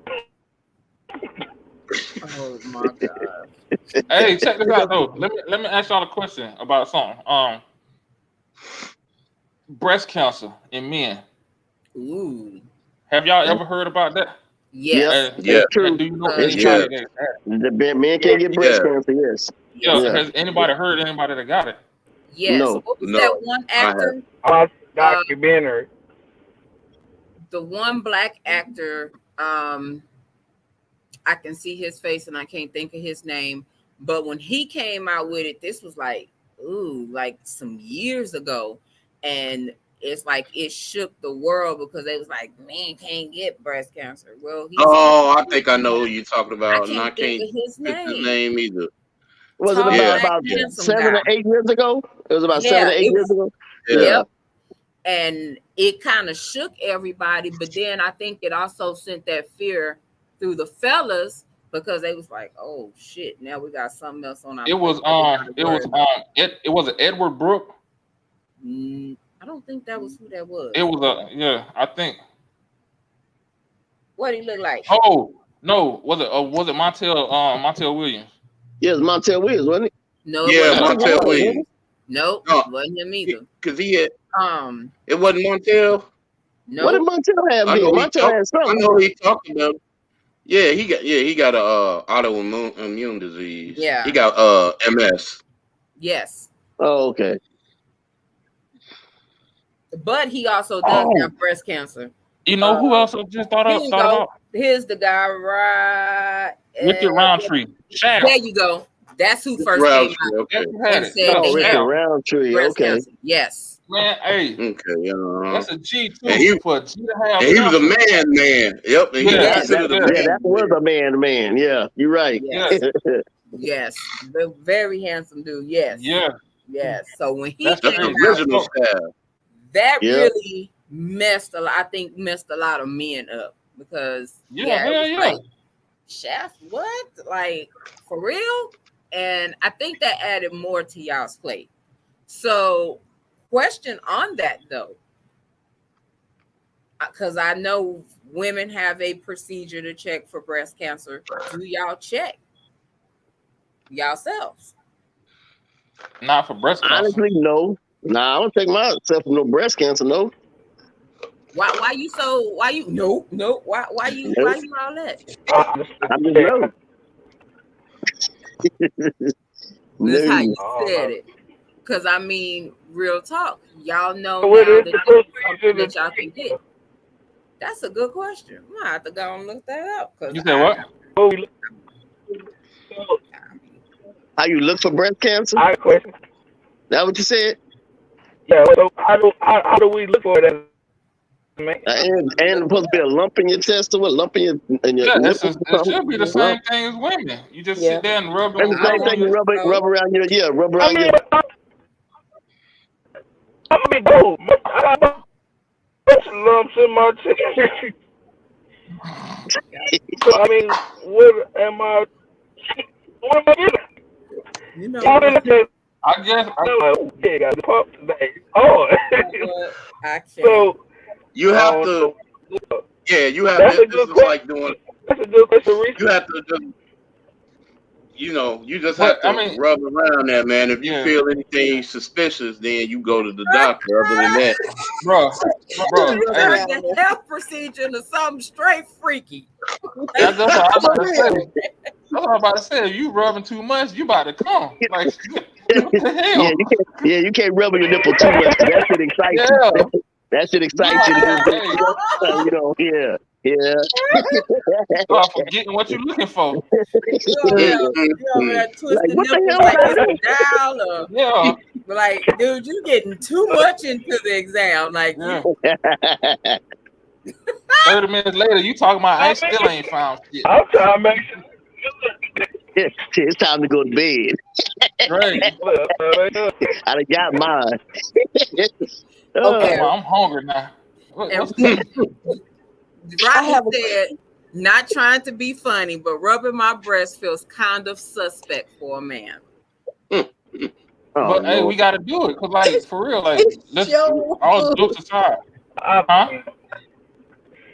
Oh my god.
Hey, check this out though. Let me ask y'all a question about something. Breast cancer in men.
Ooh.
Have y'all ever heard about that?
Yes.
Yeah. True.
Do you know
It's
anybody
true.
that
The men can't get breast cancer, yes.
Yeah. Has anybody heard anybody that got it?
Yes.
No.
What was that one actor?
Documentary.
The one black actor, I can see his face and I can't think of his name. But when he came out with it, this was like some years ago. And it's like it shook the world because it was like, man can't get breast cancer. Well,
I think I know who you're talking about.
I can't think of his
name either.
Was it about 7 or 8 years ago? It was about 7 or 8 years ago.
Yeah. And it kind of shook everybody, but then I think it also sent that fear through the fellas because they was like, "Oh shit, now we got something else on our."
It was Edward Brooke.
I don't think that was who that was.
It was I think.
What he look like?
Oh no, was it Montel Williams?
Yeah, it was Montel Williams, wasn't it?
No,
Montel Williams.
Nope, it wasn't him either.
Because he had it wasn't Montel.
No.
What did Montel have? Montel had something.
I know he talked about. Yeah, he got a autoimmune disease.
Yeah,
he got MS.
Yes.
Oh, okay.
But he also does have breast cancer.
You know who else I just thought about?
Here's the guy, right?
Richard Roundtree.
There you go. That's who first came out.
Okay.
And said
Richard Roundtree. Okay.
Cancer. Yes.
Man, hey.
Okay.
That's a G too.
For a G to have. He was a man. Yep.
That was a man. Yeah, you're right.
Yes. Yes. Very handsome dude. Yes.
Yeah.
Yes. So when he
that's
came
the original style.
That really messed a lot of men up because like, Chef, what? Like, for real? And I think that added more to y'all's plate. So, question on that though, because I know women have a procedure to check for breast cancer. Do y'all check yourselves?
Not for breast cancer.
Honestly, no. Nah, I don't take myself for no breast cancer. No.
Why you no why you all that?
I'm just no.
That's how you said it. Cause I mean, real talk, y'all know
What
now
is
that
the
this is something
procedure
that y'all can get. That's a good question. I have to go and look that up. Cause
You said what?
before we look? So,
How you look for breast cancer?
I have a question.
That what you said?
Yeah. So how do we look for it as a man?
And supposed to be a lump in your chest or a lump in your
Yeah,
nipples or
it
something?
should be the
Lump.
same thing as women. You just
Yeah.
sit there and rub
That's the
them,
same
rub
thing.
on
You
your.
rub around your rub
I
around
mean,
your.
dude, I got a bunch of lumps in my chest. So I mean, what am I doing?
You know
Y'all in
what?
the chest,
I guess.
I'm like, oh, yeah, got the pump today. Oh,
You know what? I can't.
so
You have to,
so,
yeah, you have
that's
to,
a
this
good
is
question.
like doing,
That's a good question,
you
Reese.
have to just, you just
But
have
I
to
mean,
rub around that, man. If you
yeah,
feel anything suspicious, then you go to the doctor. Other than that,
bro.
You
Rub
Hey,
turned
around
the
there.
health procedure into something straight freaky.
that's what I was
For
about to
real.
say. That's what I was about to say. If you rubbing too much, you about to come. Like, what the hell?
You can't rub your nipple too much. 'Cause that shit excites you.
Yeah,
That shit
you
excites you.
about to, hey, start forgetting what you're looking for.
You over there
Like,
twisting
what the
nipples
hell
like
was
it's a dial, or
Yeah,
like, dude, you getting too much into the exam. Like,
yeah.
I
30 minutes later, you talking about
I
still
mean,
ain't found shit.
I'm trying to make sure.
It's time to go to bed.
Right.
I done got mine.
Okay.
Well, I'm hungry now. What's
and
I have
Rodney
a
said, not trying to be funny, but rubbing my breast feels kind of suspect for a man.
Oh,
But hey, we
Lord.
gotta do it, cause like for real, like let's
Joe.
all jokes aside, huh?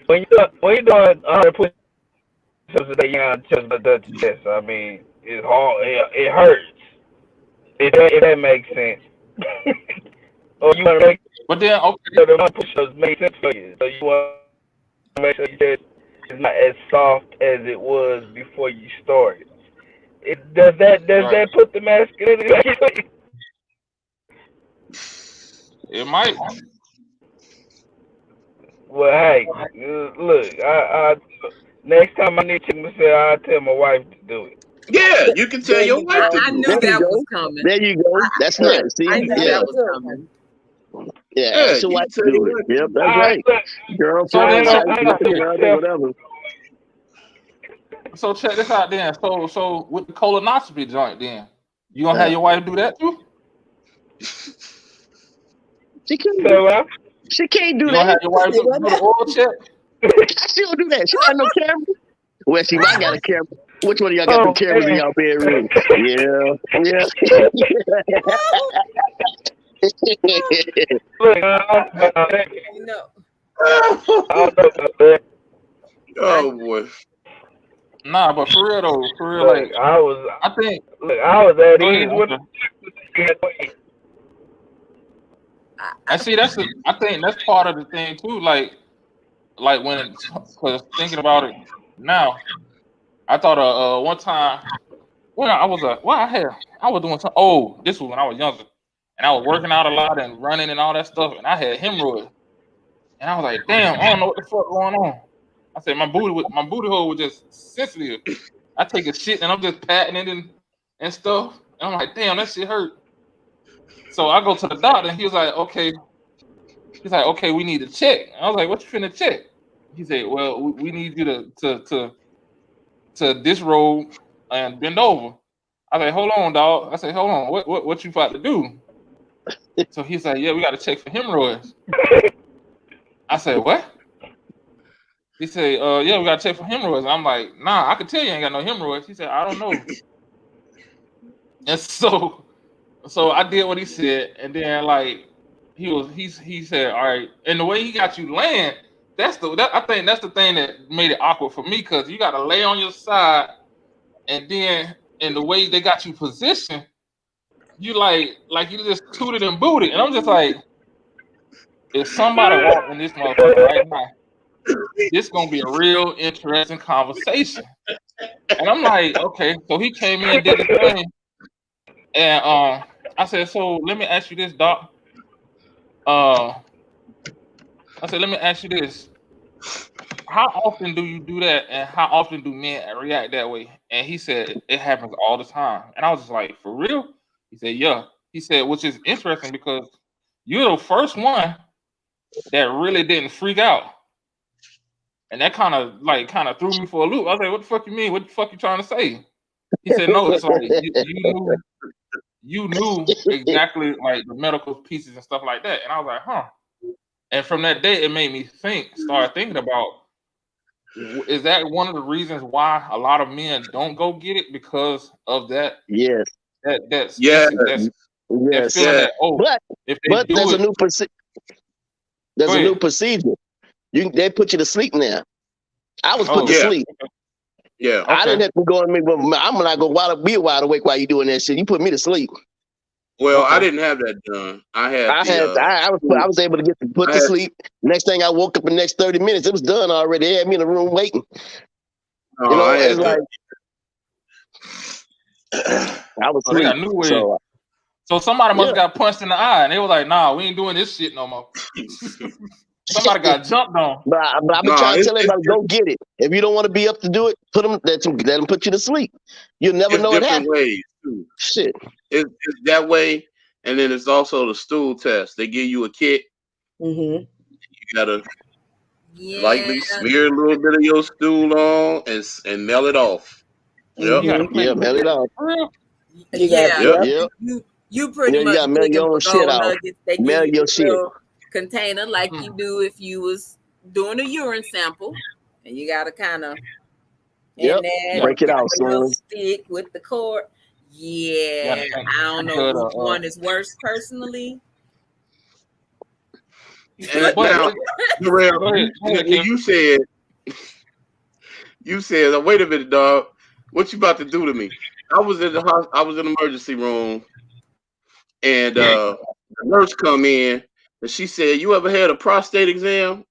When you're doing 100 push-ups a day, you're not just the chest. I mean, it's hard. It hurts. If that makes sense. Or you want to make
But then okay,
sure the push-ups make sense for you. So you want to make sure your chest is not as soft as it was before you started. Does
right.
that put the masculinity back in?
It might.
Well, hey, look, I next time I need to check myself, I'll tell my wife to do it.
yeah, you can tell
There
your
you
wife to
go.
I
do
knew
There
it.
you
that
go.
was coming.
There you go. That's
Yeah,
nice. See?
I knew
Yeah.
that was coming.
Yeah.
yeah,
Ask your
you
wife
can
to
tell
do
your
it.
wife.
Yep, that's
I
right.
look,
So
Girlfriend,
then
wife,
check this out here.
brother, whatever.
So check this out then. So with the colonoscopy joint, then you gonna have
Yeah.
your wife do that too?
She couldn't
so
do that. She can't do
You gonna
that.
have your wife
Say
do
what
the
now?
oil check?
She don't do that. She don't have no camera. Well, she might got a camera. Which one of y'all got them
oh
cameras in
man.
y'all bedroom? Yeah.
Look, I
You know,
don't know about that.
Oh boy.
Nah, but for real though, for real,
Look,
like
I was
I think.
at
Go
ease
ahead.
with
Okay. And see, I think that's part of the thing too. Like when, cause thinking about it now, I thought one time when I was I was doing something. Oh, this was when I was younger, and I was working out a lot and running and all that stuff, and I had hemorrhoids, and I was like, damn, I don't know what the fuck going on. I said my booty hole was just sensitive. I take a shit and I'm just patting it and stuff, and I'm like, damn, that shit hurt. So I go to the doctor, and he was like, okay. He's like, okay, we need to check. I was like, what you finna check? He said, well, we need you to disrobe and bend over. I said, hold on, dog. I said, hold on, what you about to do? So he's like, yeah, we got to check for hemorrhoids. I said, what? He said, yeah, we got to check for hemorrhoids. I'm like, nah, I can tell you ain't got no hemorrhoids. He said, I don't know. And so I did what he said, and then like he said, all right, and the way he got you laying, I think that's the thing that made it awkward for me, because you got to lay on your side, and then in the way they got you positioned, you like you just tooted and booted, and I'm just like, if somebody walked in this motherfucker right now, this gonna be a real interesting conversation. And I'm like, okay, so he came in and did the thing, and I said, so let me ask you this, Doc. I said, let me ask you this. How often do you do that, and how often do men react that way? And he said, it happens all the time. And I was just like, for real? He said, yeah. He said, which is interesting because you're the first one that really didn't freak out. And that kind of threw me for a loop. I was like, what the fuck you mean? What the fuck you trying to say? He said, no, it's like you knew exactly like the medical pieces and stuff like that. And I was like, huh. And from that day, it made me start thinking about, is that one of the reasons why a lot of men don't go get it because of that?
Yes.
That's
yes.
That feeling that, if they
but
do
there's
it,
a new procedure. They put you to sleep now. I was put to sleep.
Yeah.
I didn't have to go and I'm not gonna be wide awake while you doing that shit. You put me to sleep.
Well, I didn't have that done. I
was able to get put to sleep. Next thing I woke up in the next 30 minutes, it was done already. They had me in the room waiting. It's like I was asleep.
So somebody must have got punched in the eye, and they were like, "Nah, we ain't doing this shit no more." Somebody got jumped on.
But I've been trying to tell everybody, go get it. If you don't want to be up to do it, let them put you to sleep. You'll never know it happened.
Ways too.
Shit.
It's that way, and then it's also the stool test. They give you a kit.
Mm-hmm.
You gotta lightly smear a little bit of your stool on and mail it off.
Yep. Mail it off.
You pretty much
gotta mail your own shit out.
They
mail
give
your shit.
Container like you do if you was doing a urine sample, and you gotta kind of
break it out. So
stick with the cord. I don't know which one is worse personally.
Now, you said, wait a minute, dog. What you about to do to me? I was in the emergency room, and the nurse come in, and she said, "You ever had a prostate exam?"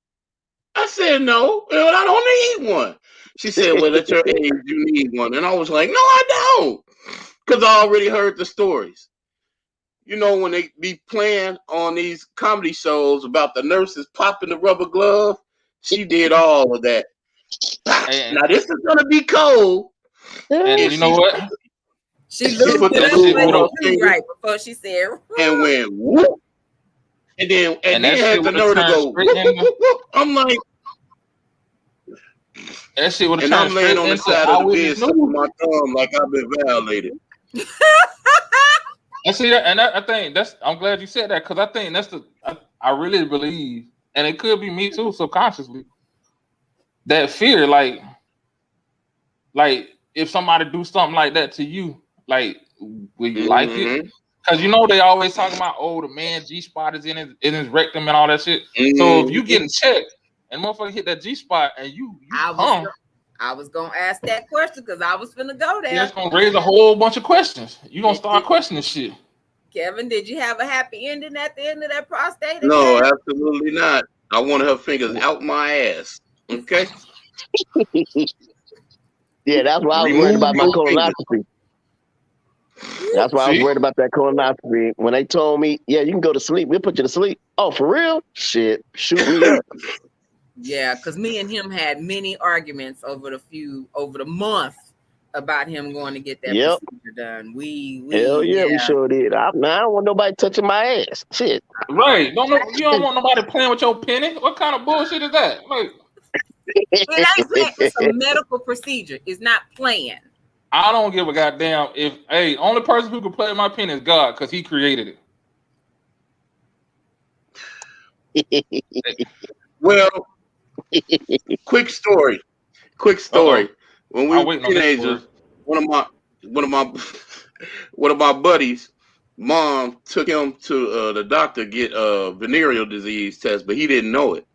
I said, "No, I don't need one." She said, "Well, at your age, you need one." And I was like, "No, I don't," because I already heard the stories. You know, when they be playing on these comedy shows about the nurses popping the rubber glove, she did all of that. Now this is gonna be cold.
And you know what?
She put that shit right before she said,
and went whoop. And then had the nerve to go whoop, whoop. I'm like,
that shit would have
turned straight into. And I'm laying on the side of the bed, sucking my thumb like I've been violated.
And see that, and I think I'm glad you said that, because I think I really believe, and it could be me too, subconsciously, that fear, like if somebody do something like that to you, like, will you like it? Because they always talking about, the man G-spot is in his rectum and all that shit. So if you getting checked and motherfucker hit that G-spot and you
I was gonna ask that question because I was finna go there.
That's gonna raise a whole bunch of questions. You gonna start questioning shit.
Kevin, did you have a happy ending at the end of that prostate?
No, absolutely not. I wanted her fingers out my ass. Okay.
Yeah, that's why I was worried about my colonoscopy. That's why I was worried about that colonoscopy. When they told me, "Yeah, you can go to sleep. We'll put you to sleep." Oh, for real? Shit, shoot me up.
Yeah, because me and him had many arguments over the month about him going to get that procedure done.
Hell yeah, we sure did. I don't want nobody touching my ass. Shit.
Right. You don't want nobody playing with your penny. What kind of bullshit is that? Like,
it's a medical procedure. It's not playing.
I don't give a goddamn only person who can play with my penny is God, because he created
it. Well, quick story. When we were teenagers, one of my buddies' mom took him to the doctor to get a venereal disease test, but he didn't know it.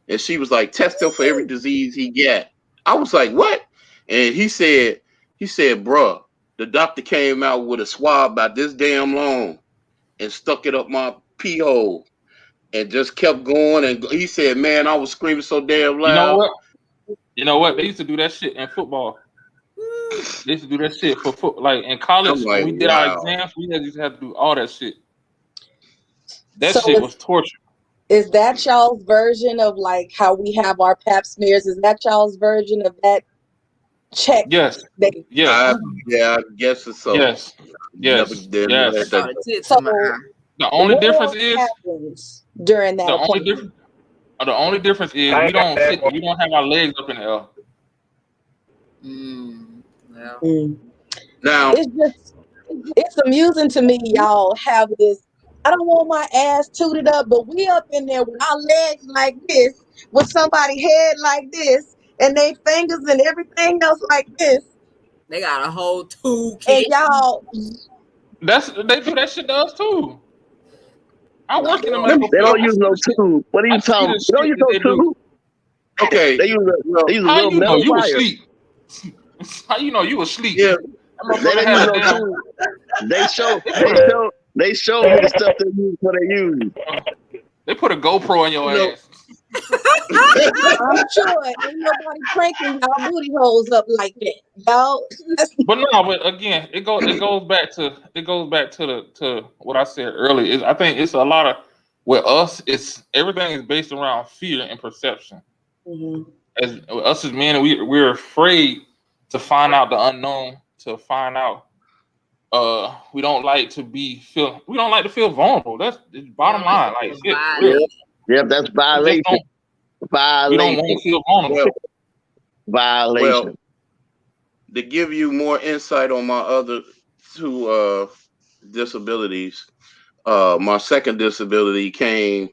And she was like, "Test him for every disease he get." I was like, "What?" And he said, "Bruh, the doctor came out with a swab about this damn long and stuck it up my pee hole and just kept going." And he said, "Man, I was screaming so damn loud."
You know what? They used to do that shit in football. They used to do that shit for like in college
I'm
when
like,
we did our
wow.
exams. We used to have to do all that shit. That
So
shit was torture.
is that y'all's version of like how we have our pap smears? Is that y'all's version of that check?
Yes, yes,
Yeah, I guess it's so.
yes,
Never
yes,
did
yes.
I saw the tits
So
in my eye.
The only
what
difference
else
is
happens during that
the only
appointment?
difference. The only difference is
I
we
ain't got
don't
that
sit.
one.
We don't have our legs up in the air.
Well,
Now,
It's amusing to me y'all have this. I don't want my ass tooted up, but we up in there with our legs like this, with somebody head like this, and they fingers and everything else like this,
they got a whole toolkit.
and y'all.
They do that shit to us too. I work in the
They
medical field.
don't use no tube. What are
I
you
see
talking?
the
They don't
shit
use
that
no
they do.
tube.
okay,
They use a
How
little
you know
metal
you was
wire.
asleep? How you know you was asleep?
yeah,
That
They
motherfucker
didn't
had
use
a
no
damn.
tube. They showed me the stuff they use for they use.
They put a GoPro in your
You know-
ass.
I'm sure ain't nobody cranking y'all booty holes up like that, y'all.
But no, but again, it goes back to what I said earlier. I think it's a lot of with us. It's everything is based around fear and perception. As us as men, we're afraid to find out the unknown. To find out, we don't like to feel vulnerable. That's the bottom line. Like shit, real.
Yeah, that's violation.
We don't want to feel vulnerable.
Violation.
To give you more insight on my other two disabilities, my second disability came.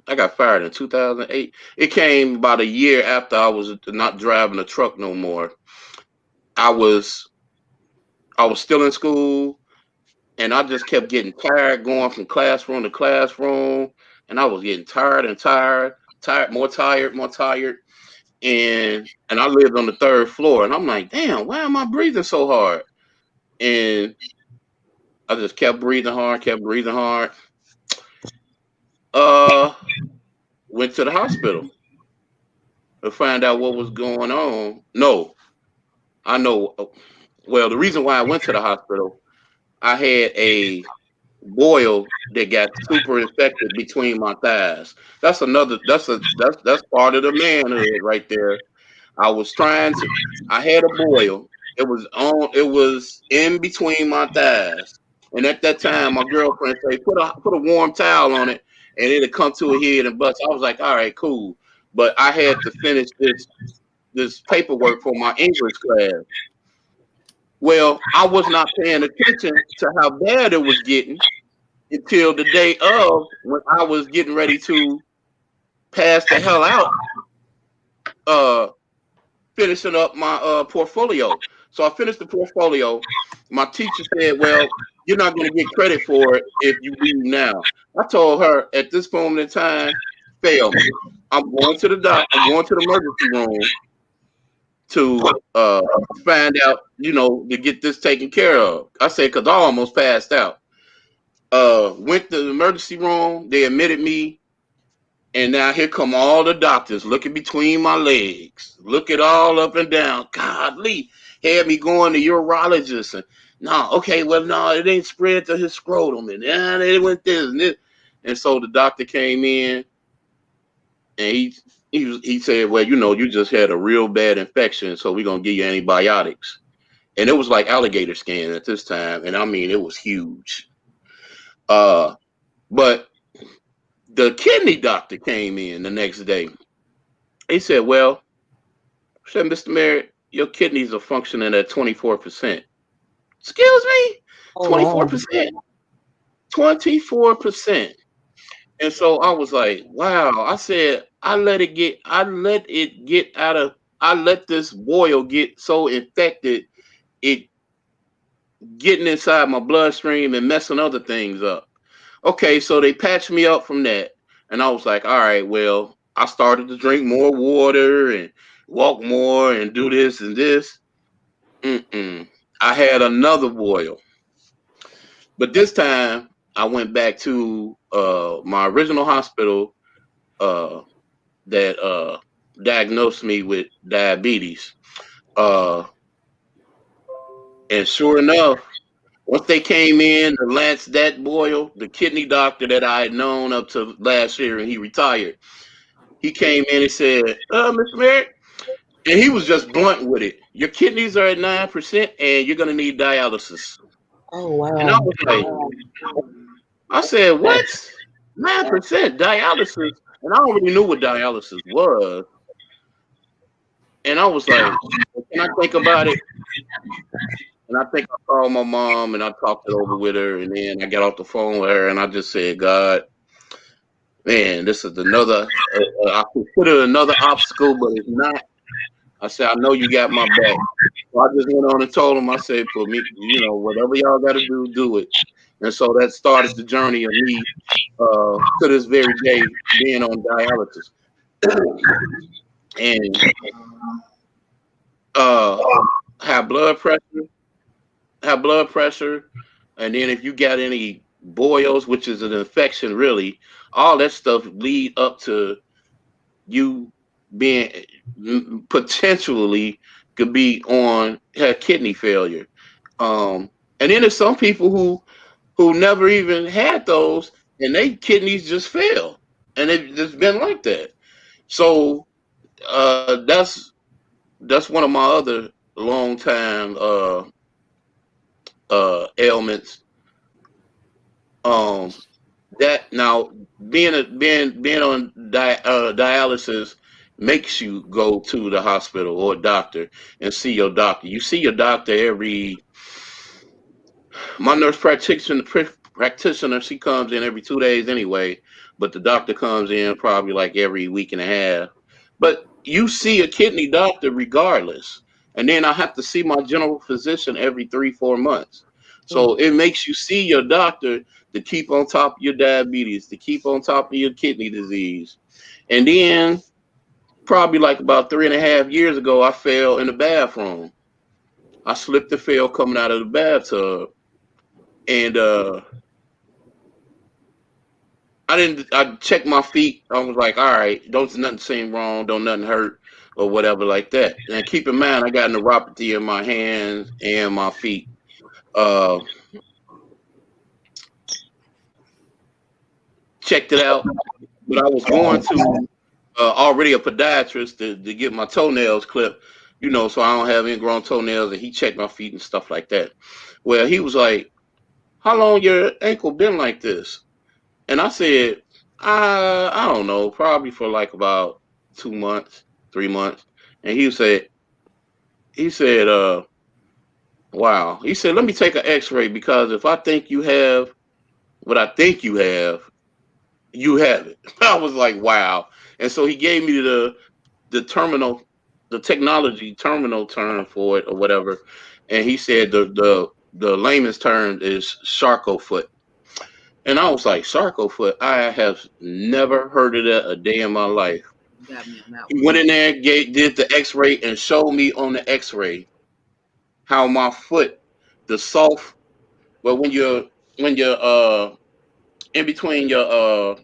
I got fired in 2008. It came about a year after I was not driving a truck no more. I was still in school, and I just kept getting tired going from classroom to classroom, and I was getting tired, more tired. And I lived on the third floor, and I'm like, damn, why am I breathing so hard? And I just kept breathing hard. Went to the hospital to find out what was going on. No, I know. Well, the reason why I went to the hospital, I had a boil that got super infected between my thighs. That's part of the manhood right there. I had a boil. It was in between my thighs. And at that time, my girlfriend said, put a warm towel on it and it'll come to a head and bust. I was like, all right, cool. But I had to finish this paperwork for my English class. Well, I was not paying attention to how bad it was getting until the day of when I was getting ready to pass the hell out, finishing up my portfolio. So I finished the portfolio. My teacher said, well, you're not going to get credit for it if you leave now. I told her at this moment in time, fail me. I'm going to the emergency room to find out, to get this taken care of. I said, because I almost passed out. Went to the emergency room. They admitted me. And now here come all the doctors looking between my legs, looking all up and down. Godly, had me going to urologist. And it ain't spread to his scrotum. And they went this and this. And so the doctor came in and he said, well, you just had a real bad infection, so we're going to give you antibiotics. And it was like alligator skin at this time. And I mean, it was huge. But the kidney doctor came in the next day. He said, well, Mr. Merritt, your kidneys are functioning at 24%. Excuse me? 24%? 24%. And so I was like, wow. I said, I let this boil get so infected, it getting inside my bloodstream and messing other things up. Okay, so they patched me up from that. And I was like, all right, well, I started to drink more water and walk more and do this and this. I had another boil. But this time I went back to my original hospital that diagnosed me with diabetes. And sure enough, once they came in, Lance Dat Boyle, the kidney doctor that I had known up to last year, and he retired, he came in and said, Mr. Merrick, and he was just blunt with it. Your kidneys are at 9%, and you're going to need dialysis.
Oh, wow.
And I was like, I said, what? 9% dialysis? And I already knew what dialysis was. And I was like, can I think about it? And I think I called my mom and I talked it over with her. And then I got off the phone with her and I just said, God, man, this is another, I consider it another obstacle, but it's not. I said, I know you got my back. So I just went on and told him, I said, for me, whatever y'all got to do it. And so that started the journey of me to this very day being on dialysis. And have blood pressure. And then if you got any boils, which is an infection, really, all that stuff lead up to you being potentially could be on kidney failure. And then there's some people who never even had those and their kidneys just fail. And it's just been like that. So that's one of my other long time ailments. That now being on dialysis makes you go to the hospital or doctor and see your doctor. You see your doctor my nurse practitioner, she comes in every 2 days anyway, but the doctor comes in probably like every week and a half. But you see a kidney doctor regardless. And then I have to see my general physician every 3-4 months. So it makes you see your doctor to keep on top of your diabetes, to keep on top of your kidney disease. And then probably like about 3.5 years ago, I fell in the bathroom. I slipped and fell coming out of the bathtub. And I checked my feet. I was like, all right, don't nothing seem wrong, don't nothing hurt or whatever like that. And keep in mind, I got neuropathy in my hands and my feet. Checked it out, but I was going to already a podiatrist to get my toenails clipped, so I don't have ingrown toenails, and he checked my feet and stuff like that. Well, he was like, how long your ankle been like this? And I said, I don't know, probably for like about 2 months, 3 months. And he said, wow. He said, let me take an x-ray, because if I think you have what I think you have it. I was like, wow. And so he gave me the technology terminal term for it or whatever. And he said the layman's term is Charcot foot. And I was like, Charcot foot? I have never heard of that a day in my life. He went in there, did the x-ray, and showed me on the x-ray how my foot, the soft, well, when you're in between your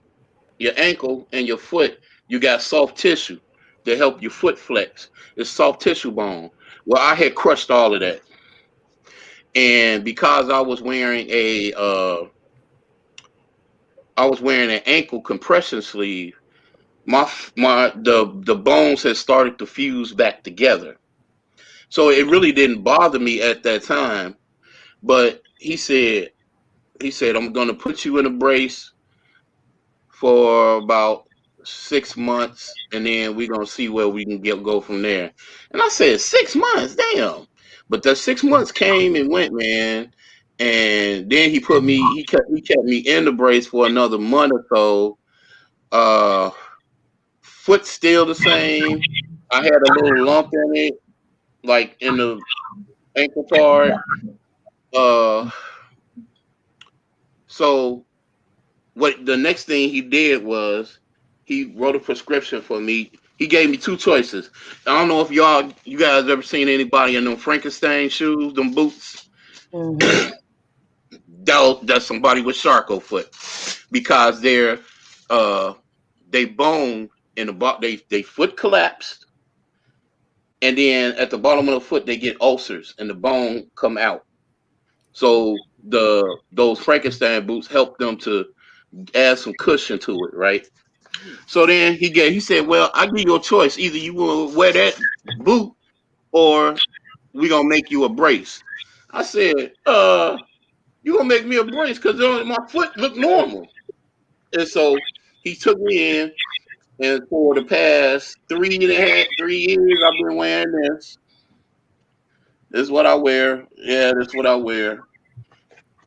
ankle and your foot, you got soft tissue to help your foot flex. It's soft tissue bone. Well, I had crushed all of that. And because I was wearing an ankle compression sleeve, the bones had started to fuse back together. So it really didn't bother me at that time. But he said, I'm going to put you in a brace for about 6 months, and then we're going to see where we can go from there. And I said, 6 months? Damn. But the 6 months came and went, man. And then he kept me in the brace for another month or so. Foot still the same. I had a little lump in it, like in the ankle part. So what the next thing he did was he wrote a prescription for me. He gave me 2 choices. I don't know if you guys ever seen anybody in them Frankenstein shoes, them boots. Mm-hmm. That's somebody with Charcot foot, because they bone and they foot collapsed, and then at the bottom of the foot they get ulcers and the bone come out. So those Frankenstein boots help them to add some cushion to it, right? So then he said, well, I give you a choice. Either you will wear that boot or we gonna make you a brace. I said, you gonna make me a brace because my foot look normal. And so he took me in, and for the past 3 years, I've been wearing this. This is what I wear. Yeah, this is what I wear.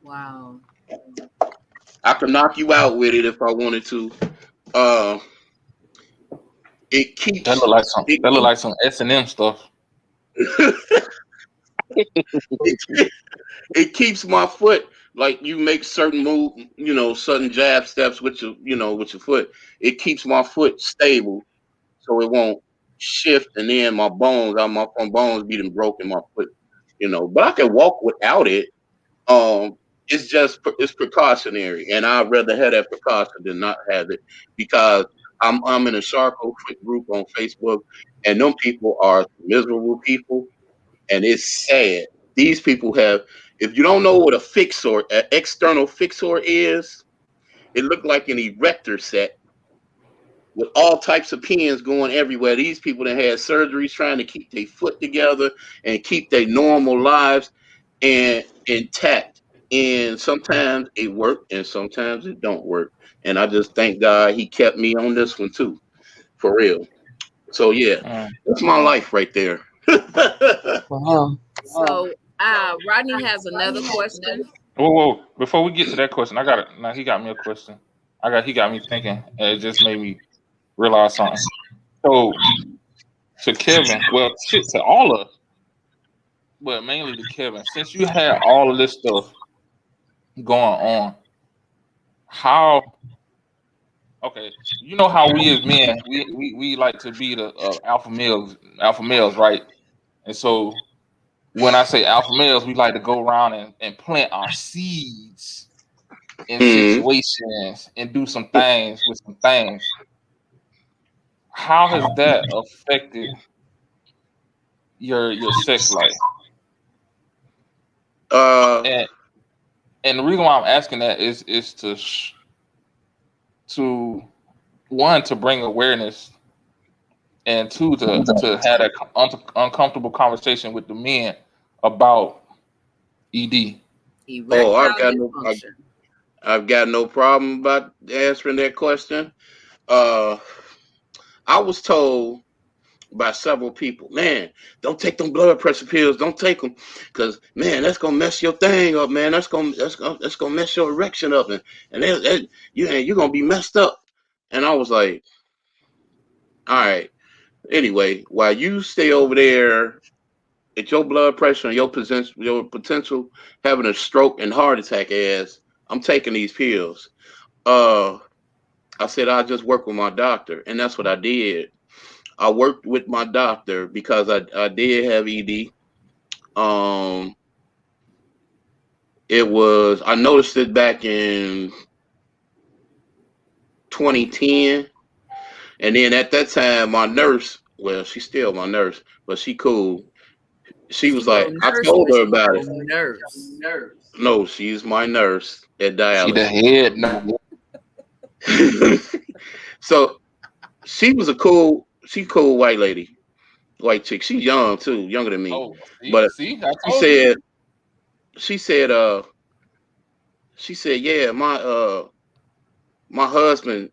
Wow.
I could knock you out with it if I wanted to. It keeps
That look like some S&M stuff.
it keeps my foot, like you make certain move, certain jab steps with your foot. It keeps my foot stable, so it won't shift, and then my bones be broken my foot, But I can walk without it. It's precautionary, and I'd rather have that precaution than not have it, because I'm in a Charco group on Facebook, and them people are miserable people, and it's sad. These people have, if you don't know what an external fixor is, it looked like an erector set with all types of pins going everywhere. These people that had surgeries trying to keep their foot together and keep their normal lives and intact. And sometimes it worked and sometimes it don't work. And I just thank God he kept me on this one too, for real. So yeah, that's my life right there.
Wow.
So Rodney has another question.
Whoa! Before we get to that question, he got me a question. He got me thinking, and it just made me realize something. So to Kevin, well, shit to all of us, but mainly to Kevin, since you had all of this stuff going on, how we as men, we like to be the alpha males, right? And so when I say alpha males, we like to go around and plant our seeds in situations and do some things with some things. How has that affected your sex life? And the reason why I'm asking that is to one, to bring awareness, and two, to have that uncomfortable conversation with the men about ED.
I've got no problem about answering that question. I was told by several people, man, don't take them blood pressure pills. Don't take them, because man, that's gonna mess your thing up, man. That's gonna mess your erection up, and you're gonna be messed up. And I was like, all right. Anyway, while you stay over there at your blood pressure and your potential having a stroke and heart attack ass, I'm taking these pills. I said I'll just work with my doctor, and that's what I did. I worked with my doctor because I did have ED. I noticed it back in 2010, and then at that time, my nurse, well, she's still my nurse, but she cool. She was like, I told her about it.
Nurse.
No, she's my nurse at dialysis.
She the head, no.
So she was a cool white lady, white chick. She's young too, younger than me.
Oh,
but
she
said, yeah, my husband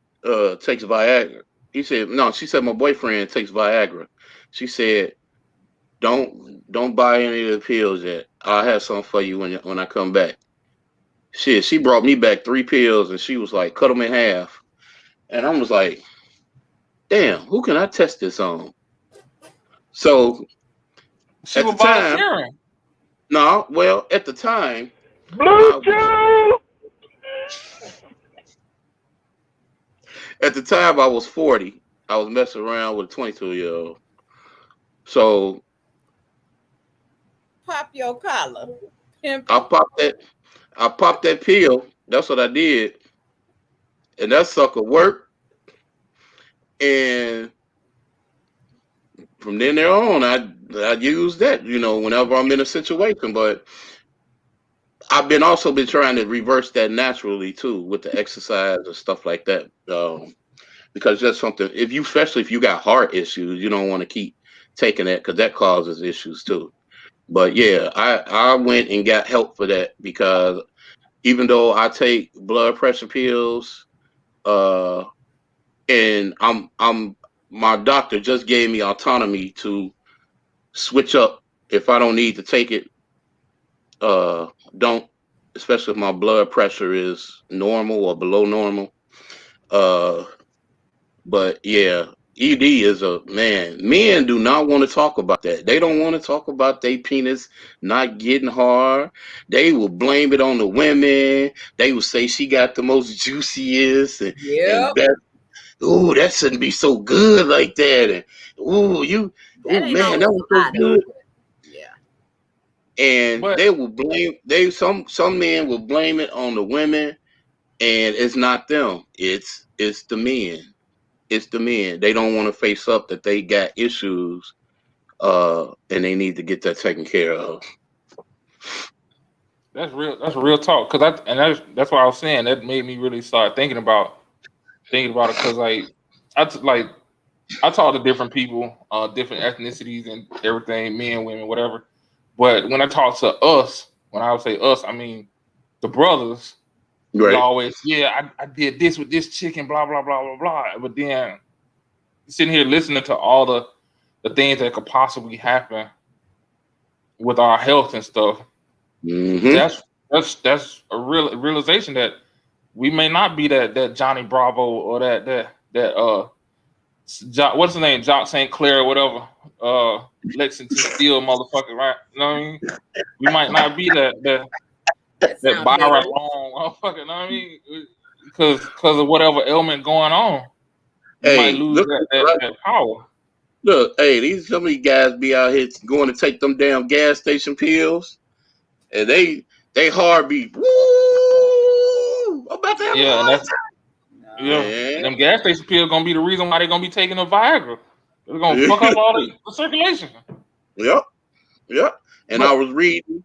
takes Viagra. He said, no, she said my boyfriend takes Viagra. She said, don't buy any of the pills yet. I'll have some for you when I come back. Shit, she brought me back 3 pills, and she was like, cut them in half. And I was like, damn, who can I test this on? So
she was volunteering.
No, well, at the time,
Blue Joe.
At the time, I was 40. I was messing around with a 22-year-old. So
pop your collar.
I popped that pill. That's what I did. And that sucker worked. And from then there on, I use that, whenever I'm in a situation. But I've been trying to reverse that naturally too with the exercise and stuff like that. Because that's something, especially if you got heart issues, you don't want to keep taking that because that causes issues too. But yeah, I went and got help for that because even though I take blood pressure pills, and my doctor just gave me autonomy to switch up if I don't need to take it. Don't, especially if my blood pressure is normal or below normal. But yeah, ED is men do not want to talk about that. They don't want to talk about their penis not getting hard. They will blame it on the women. They will say she got the most juiciest and best. Ooh, that shouldn't be so good like that. And man, that was so good.
Yeah.
And they will blame some men will blame it on the women, and it's not them. It's the men. It's the men. They don't want to face up that they got issues, and they need to get that taken care of.
That's real. That's real talk. That's why I was saying that made me really start thinking about it. Because I talk to different people, different ethnicities and everything, men, women, whatever. But when I talk to us, when I would say us, I mean the brothers.
Right.
We always, I did this with this chicken, blah blah blah blah blah. But then sitting here listening to all the things that could possibly happen with our health and stuff, that's a real realization that we may not be that Johnny Bravo or that what's his name, Jock St. Clair or whatever, Lexington Steel motherfucker, right? You know what I mean? We might not be that Byron Long motherfucker, you know what I mean? Because of whatever ailment going on, you might lose that power.
Look, some of these guys be out here going to take them damn gas station pills, and they heart beat. Woo! I'm about to have a heart attack.
And them gas station pills gonna be the reason why they're gonna be taking the Viagra. They're gonna fuck up all the circulation.
Yep. And I was reading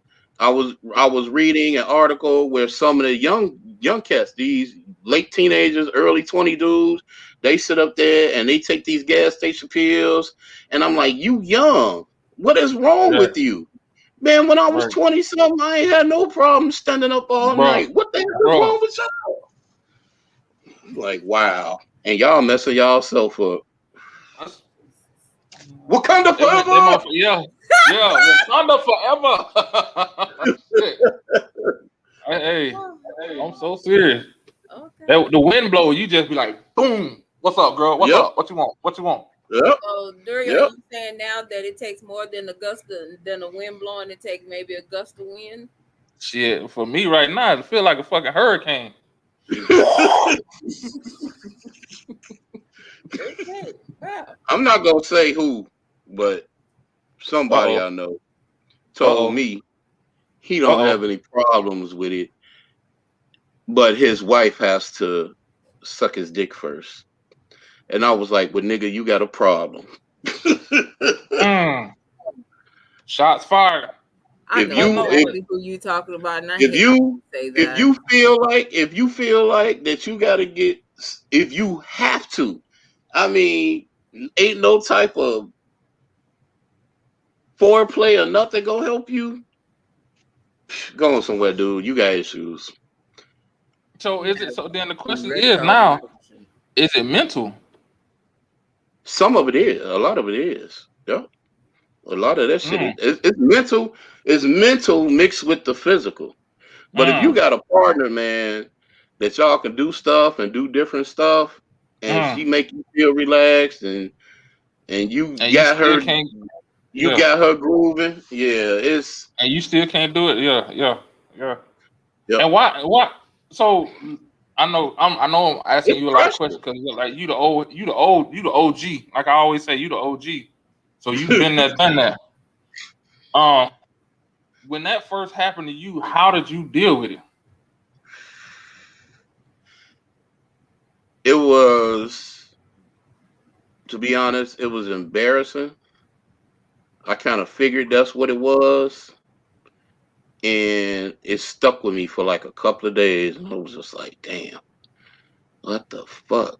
an article where some of the young cats, these late teenagers, early 20 dudes, they sit up there and they take these gas station pills, and I'm like, you young, what is wrong with you? Man, when I was 20 something, I ain't had no problem standing up all night. What the hell is wrong with y'all? Like, wow. And y'all messing y'allself up. Wakanda forever.
Wakanda forever. hey, I'm so serious. Okay. The wind blow, you just be like, boom. What's up, girl? What's up? What you want?
Yep.
So, Dury, are you saying now that it takes more than a wind blowing? It takes maybe a gust of wind?
Shit, for me right now, it feel like a fucking hurricane.
Okay. Wow.
I'm not gonna say who, but somebody I know told me he don't have any problems with it, but his wife has to suck his dick first. And I was like, well, nigga, you got a problem.
Shots fired.
I know who you talking about.
If you feel like that you gotta get, if you have to, I mean, ain't no type of foreplay or nothing gonna help you. Go on somewhere, dude. You got issues.
So then the question is now, is it mental?
Some of it is. A lot of it is. Yeah. A lot of that shit it's mental. It's mental mixed with the physical. But if you got a partner, man, that y'all can do stuff and do different stuff, and she make you feel relaxed, and you got her, got her grooving. Yeah,
and you still can't do it. Yeah. And why? So I know I'm asking you a lot of questions because like you the OG. Like I always say, you the OG. So you've been there, done that. When that first happened to you, how did you deal with it?
It was to be honest, it was embarrassing. I kind of figured that's what it was, and it stuck with me for like a couple of days. And I was just like, damn, what the fuck?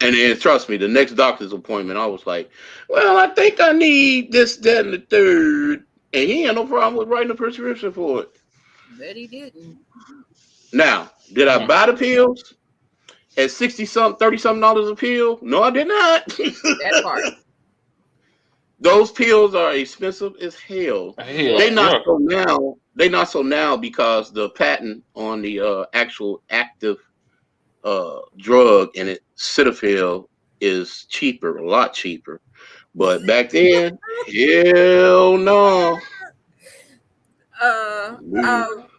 And then, trust me, the next doctor's appointment, I was like, well, I think I need this, that, and the third. And he had no problem with writing a prescription for it.
Bet he didn't.
Now, did I buy the pills at 60-something, 30-something dollars a pill? No, I did not.
That part.
Those pills are expensive as hell. They not so now. They not so now because the patent on the actual active drug in it, Cetaphil, is cheaper, a lot cheaper. But back then, hell no.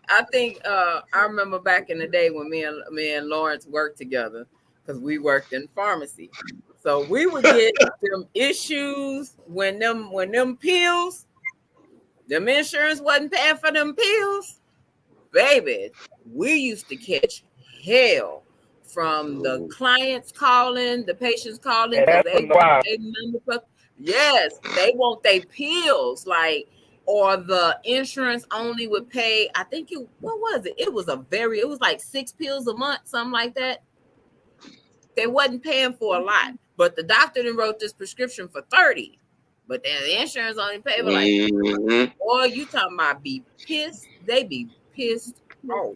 I think I remember back in the day when me and Lawrence worked together, because we worked in pharmacy. So we would get them issues when them pills, them insurance wasn't paying for them pills. Baby, we used to catch hell from the clients calling, the patients calling. Yes, they want their pills, like, or the insurance only would pay. I think what was it? It was like 6 pills a month, something like that. They wasn't paying for a lot, but the doctor then wrote this prescription for 30, but then the insurance only paid for like, boy, you talking about be pissed? They be pissed off.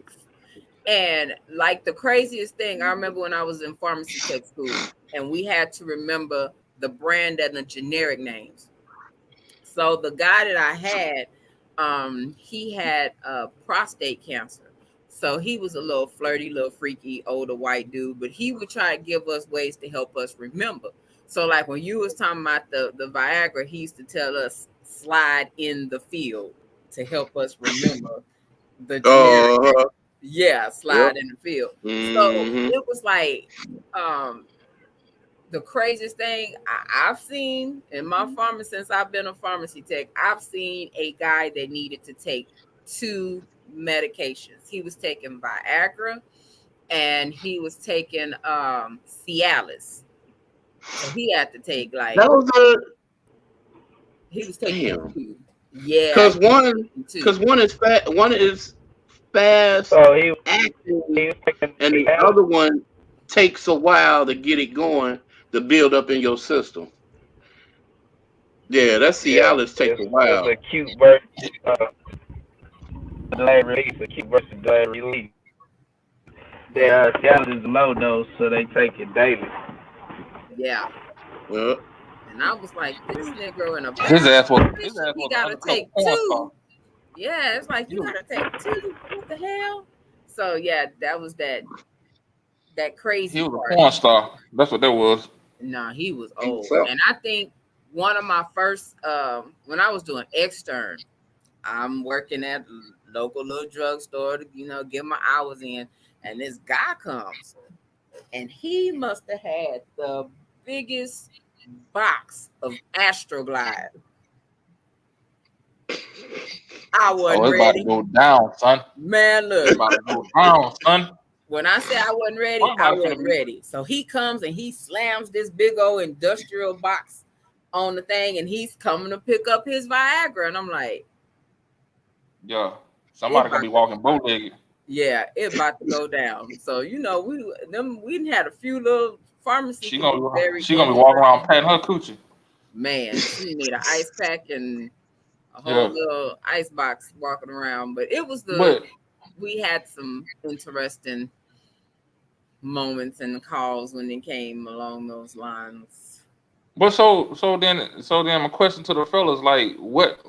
And like the craziest thing, I remember when I was in pharmacy tech school, and we had to remember the brand and the generic names. So the guy that I had, he had prostate cancer. So he was a little flirty, little freaky, older white dude, but he would try to give us ways to help us remember. So like when you was talking about the Viagra, he used to tell us slide in the field to help us remember the generic. Yeah, slide in the field. So it was like the craziest thing I've seen in my pharmacy since I've been a pharmacy tech. I've seen a guy that needed to take 2 medications. He was taking Viagra and he was taking Cialis. So he had to take like
that was
he was taking 2. Yeah,
because one is fat, one is fast acting, and the other one takes a while to get it going to build up in your system. Yeah, that Cialis takes a while.
It's acute versus delayed release. Acute versus delayed release. The Cialis is low dose, so they take it daily.
Yeah.
Well,
and I was like, this nigga in a
his ass was
he gotta take 2. Yeah, it's like you gotta take 2. What the hell? So yeah, that was that crazy.
He was a porn star. That's what that was.
Nah, he was old. And I think one of my first when I was doing extern, I'm working at local little drugstore to get my hours in, and this guy comes and he must have had the biggest box of Astroglide. I wasn't ready.
About to go down, son.
Man, look.
It's about to go down, son.
When I said I wasn't ready, I wasn't ready. So he comes and he slams this big old industrial box on the thing, and he's coming to pick up his Viagra. And I'm like,
yeah, somebody gonna be walking bow-legged.
Yeah, it's about to go down. So we had a few little pharmacies.
She gonna be walking around patting her coochie.
Man, she need an ice pack and a whole little ice box walking around. But it was we had some interesting moments and calls when it came along those lines.
But so then my question to the fellas, like, what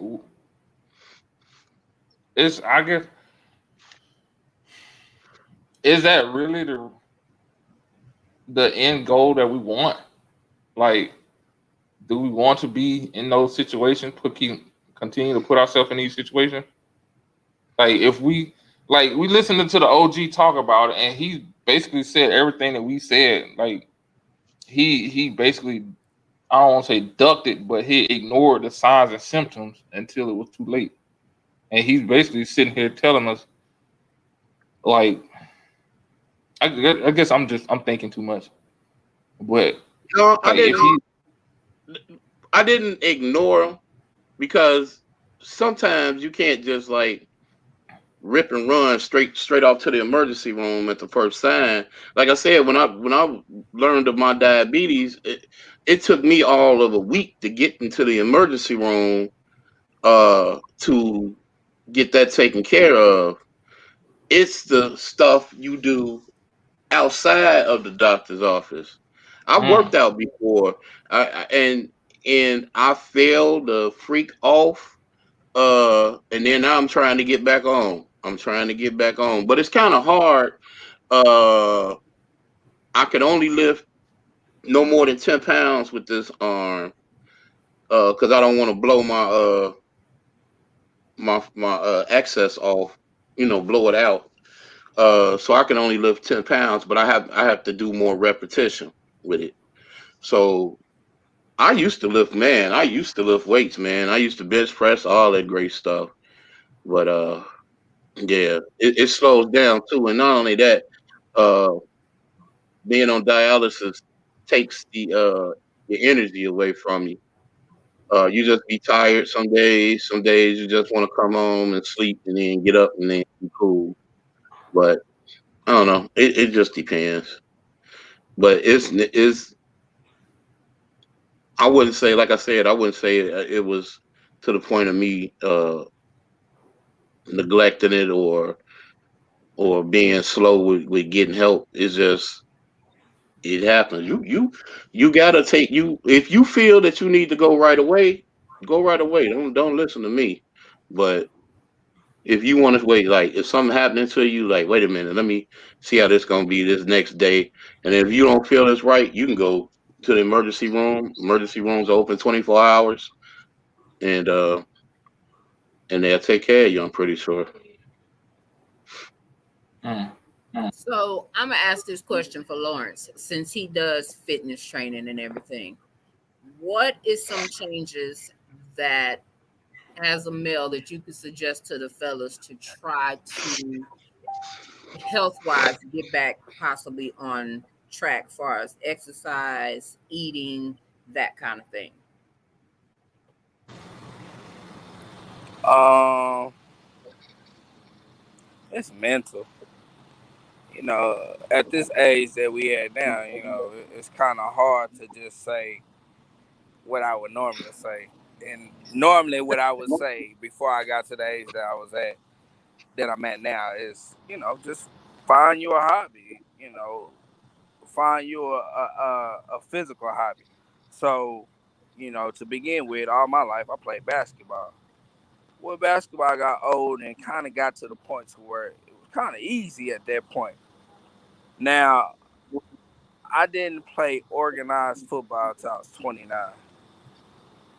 is, I guess, is that really the end goal that we want? Like, do we want to be in those situations? Continue to put ourselves in these situations? Like, if we listened to the OG talk about it, and he basically said everything that we said. Like, he basically, I don't want to say ducked it, but he ignored the signs and symptoms until it was too late. And he's basically sitting here telling us, like, I guess I'm thinking too much. But
No, I
Like if
didn't. I didn't ignore him because sometimes you can't just like rip and run straight off to the emergency room at the first sign. Like I said, when I learned of my diabetes, it took me all of a week to get into the emergency room to get that taken care of. It's the stuff you do outside of the doctor's office. I've worked out before, and I failed to freak off. And then now I'm trying to get back on. I'm trying to get back on, but it's kind of hard. Uh, I can only lift no more than 10 pounds with this arm. Because I don't want to blow my access off. Blow it out. So I can only lift 10 pounds, but I have to do more repetition with it. So I used to lift, man. I used to lift weights, man. I used to bench press, all that great stuff. But yeah, it slows down too. And not only that, uh, being on dialysis takes the energy away from you. You just be tired some days. Some days you just want to come home and sleep, and then get up and then be cool. But I don't know. It just depends. But it's I wouldn't say, like I said, I wouldn't say it was to the point of me neglecting it or being slow with getting help. It's just it happens. You gotta take you if you feel that you need to go right away, go right away. Don't listen to me. But if you want to wait, like if something happening to you, like wait a minute, let me see how this gonna be this next day. And if you don't feel it's right, you can go to the emergency room. Emergency rooms are open 24 hours, and they'll take care of you. I'm pretty sure.
So I'm gonna ask this question for Lawrence, since he does fitness training and everything. What is some changes that, as a male, that you could suggest to the fellas to try to health wise get back possibly on track, far as exercise, eating, that kind of thing?
It's mental. At this age that we at now, it's kind of hard to just say what I would normally say. And normally what I would say before I got to the age that I'm at now is, just find you a hobby, find you a physical hobby. So, to begin with, all my life I played basketball. Well, basketball got old and kind of got to the point to where it was kind of easy at that point. Now, I didn't play organized football until I was 29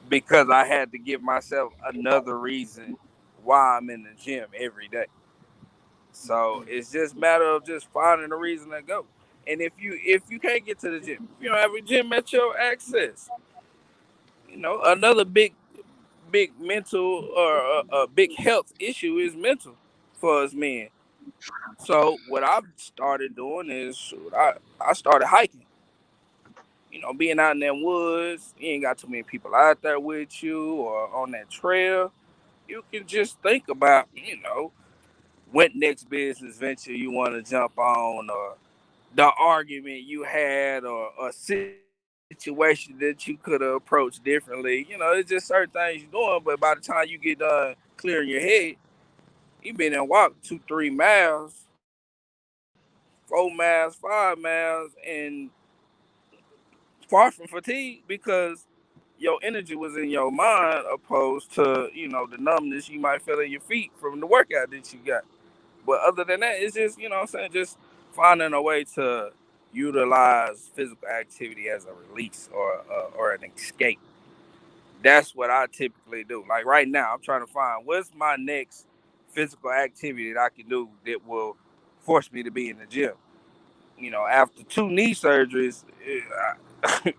because I had to give myself another reason why I'm in the gym every day. So it's just a matter of just finding a reason to go. And if you can't get to the gym, if you don't have a gym at your access, another big mental or a big health issue is mental for us men. So what I've started doing is I started hiking. Being out in them woods, you ain't got too many people out there with you or on that trail. You can just think about, what next business venture you want to jump on, or the argument you had, or a situation that you could have approached differently. It's just certain things you're doing, but by the time you get done clearing your head, you've been and walked 2-3 miles, 4 miles, 5 miles, and far from fatigued because your energy was in your mind opposed to, the numbness you might feel in your feet from the workout that you got. But other than that, it's just, what I'm saying, just finding a way to utilize physical activity as a release or an escape. That's what I typically do. Like right now, I'm trying to find what's my next physical activity that I can do that will force me to be in the gym. After 2 knee surgeries,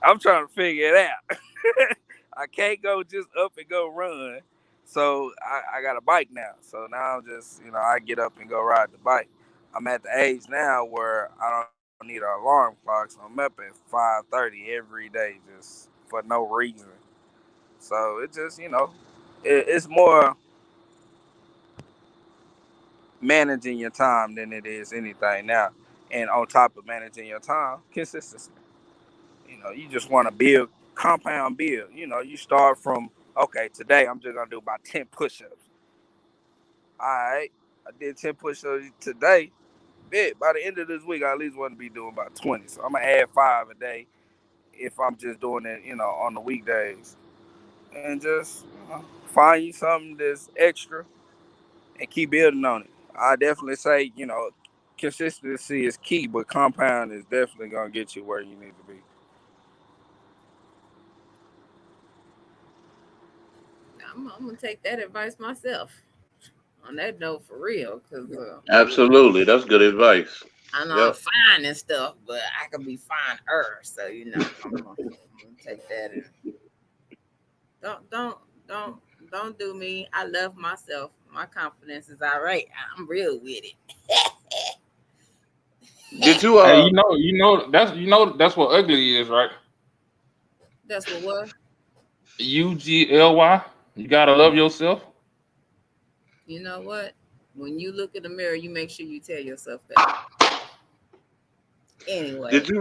I'm trying to figure it out. I can't go just up and go run. So I got a bike now. So now I'm just, I get up and go ride the bike. I'm at the age now where I don't need an alarm clock, so I'm up at 5:30 every day just for no reason. So it just, it's more managing your time than it is anything now. And on top of managing your time, consistency. You just want to build, compound build. You start from, okay, today I'm just going to do about 10 push-ups. All right, I did 10 push-ups today. By the end of this week, I at least want to be doing about 20. So I'm going to add 5 a day if I'm just doing it, on the weekdays. And just find you something that's extra and keep building on it. I definitely say, consistency is key, but compound is definitely going to get you where you need to be.
I'm going to take that advice myself. On that note, for real, because
absolutely, that's good advice.
I know I'm fine and stuff, but I could be finer. So I'm gonna take that. And don't do me. I love myself. My confidence is all right. I'm real with it.
Did you?
Hey, that's what ugly is, right?
That's what?
UGLY. You gotta love yourself.
You know what? When you look in the mirror, you make sure you tell yourself that. Anyway.
Did you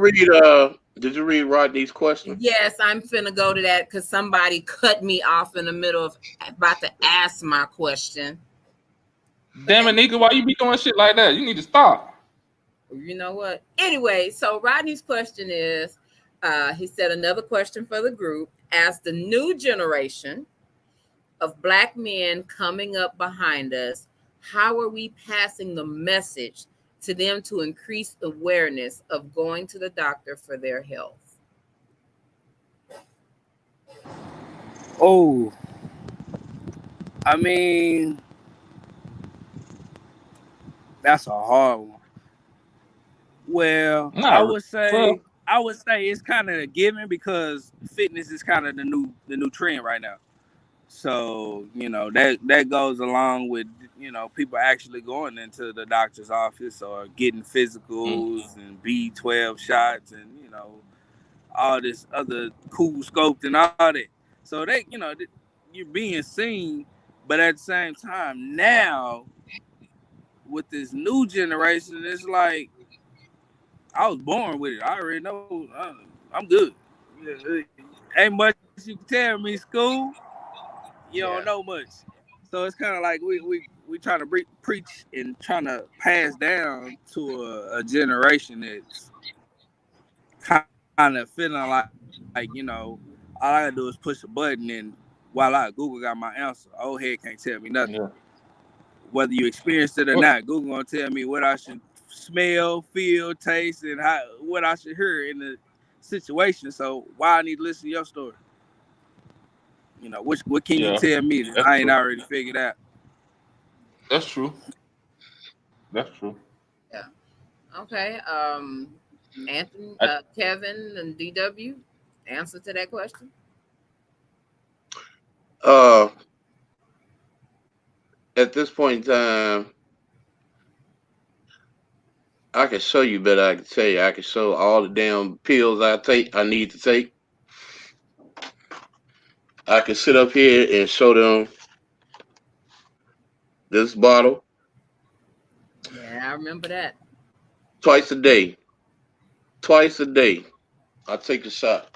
read Rodney's question?
Yes, I'm finna go to that because somebody cut me off in the middle of about to ask my question.
Damn it, Nika, why you be doing shit like that? You need to stop.
You know what? Anyway, so Rodney's question is, he said another question for the group. As the new generation of Black men coming up behind us, how are we passing the message to them to increase awareness of going to the doctor for their health?
Oh, I mean, that's a hard one. Well, I would say it's kind of a given because fitness is kind of the new trend right now. So, that goes along with, people actually going into the doctor's office or getting physicals and B12 shots and, all this other cool scope and all that. So you're being seen, but at the same time now with this new generation, it's like I was born with it. I already know I'm good. Ain't much you can tell me, school. You don't know much. So it's kind of like we trying to preach and trying to pass down to a generation that's kind of feeling like all I gotta do is push a button and voila, Google got my answer. Old head can't tell me nothing. Yeah. Whether you experienced it or not, Google gonna tell me what I should smell, feel, taste, and what I should hear in the situation. So why I need to listen to your story? What can you tell me that I ain't already figured out?
That's true.
Yeah. Okay. Anthony, Kevin, and DW, answer to that question.
At this point in time, I can show you, but I can tell you, I can show all the damn pills I need to take. I can sit up here and show them this bottle.
Yeah, I remember that.
Twice a day, I take a shot.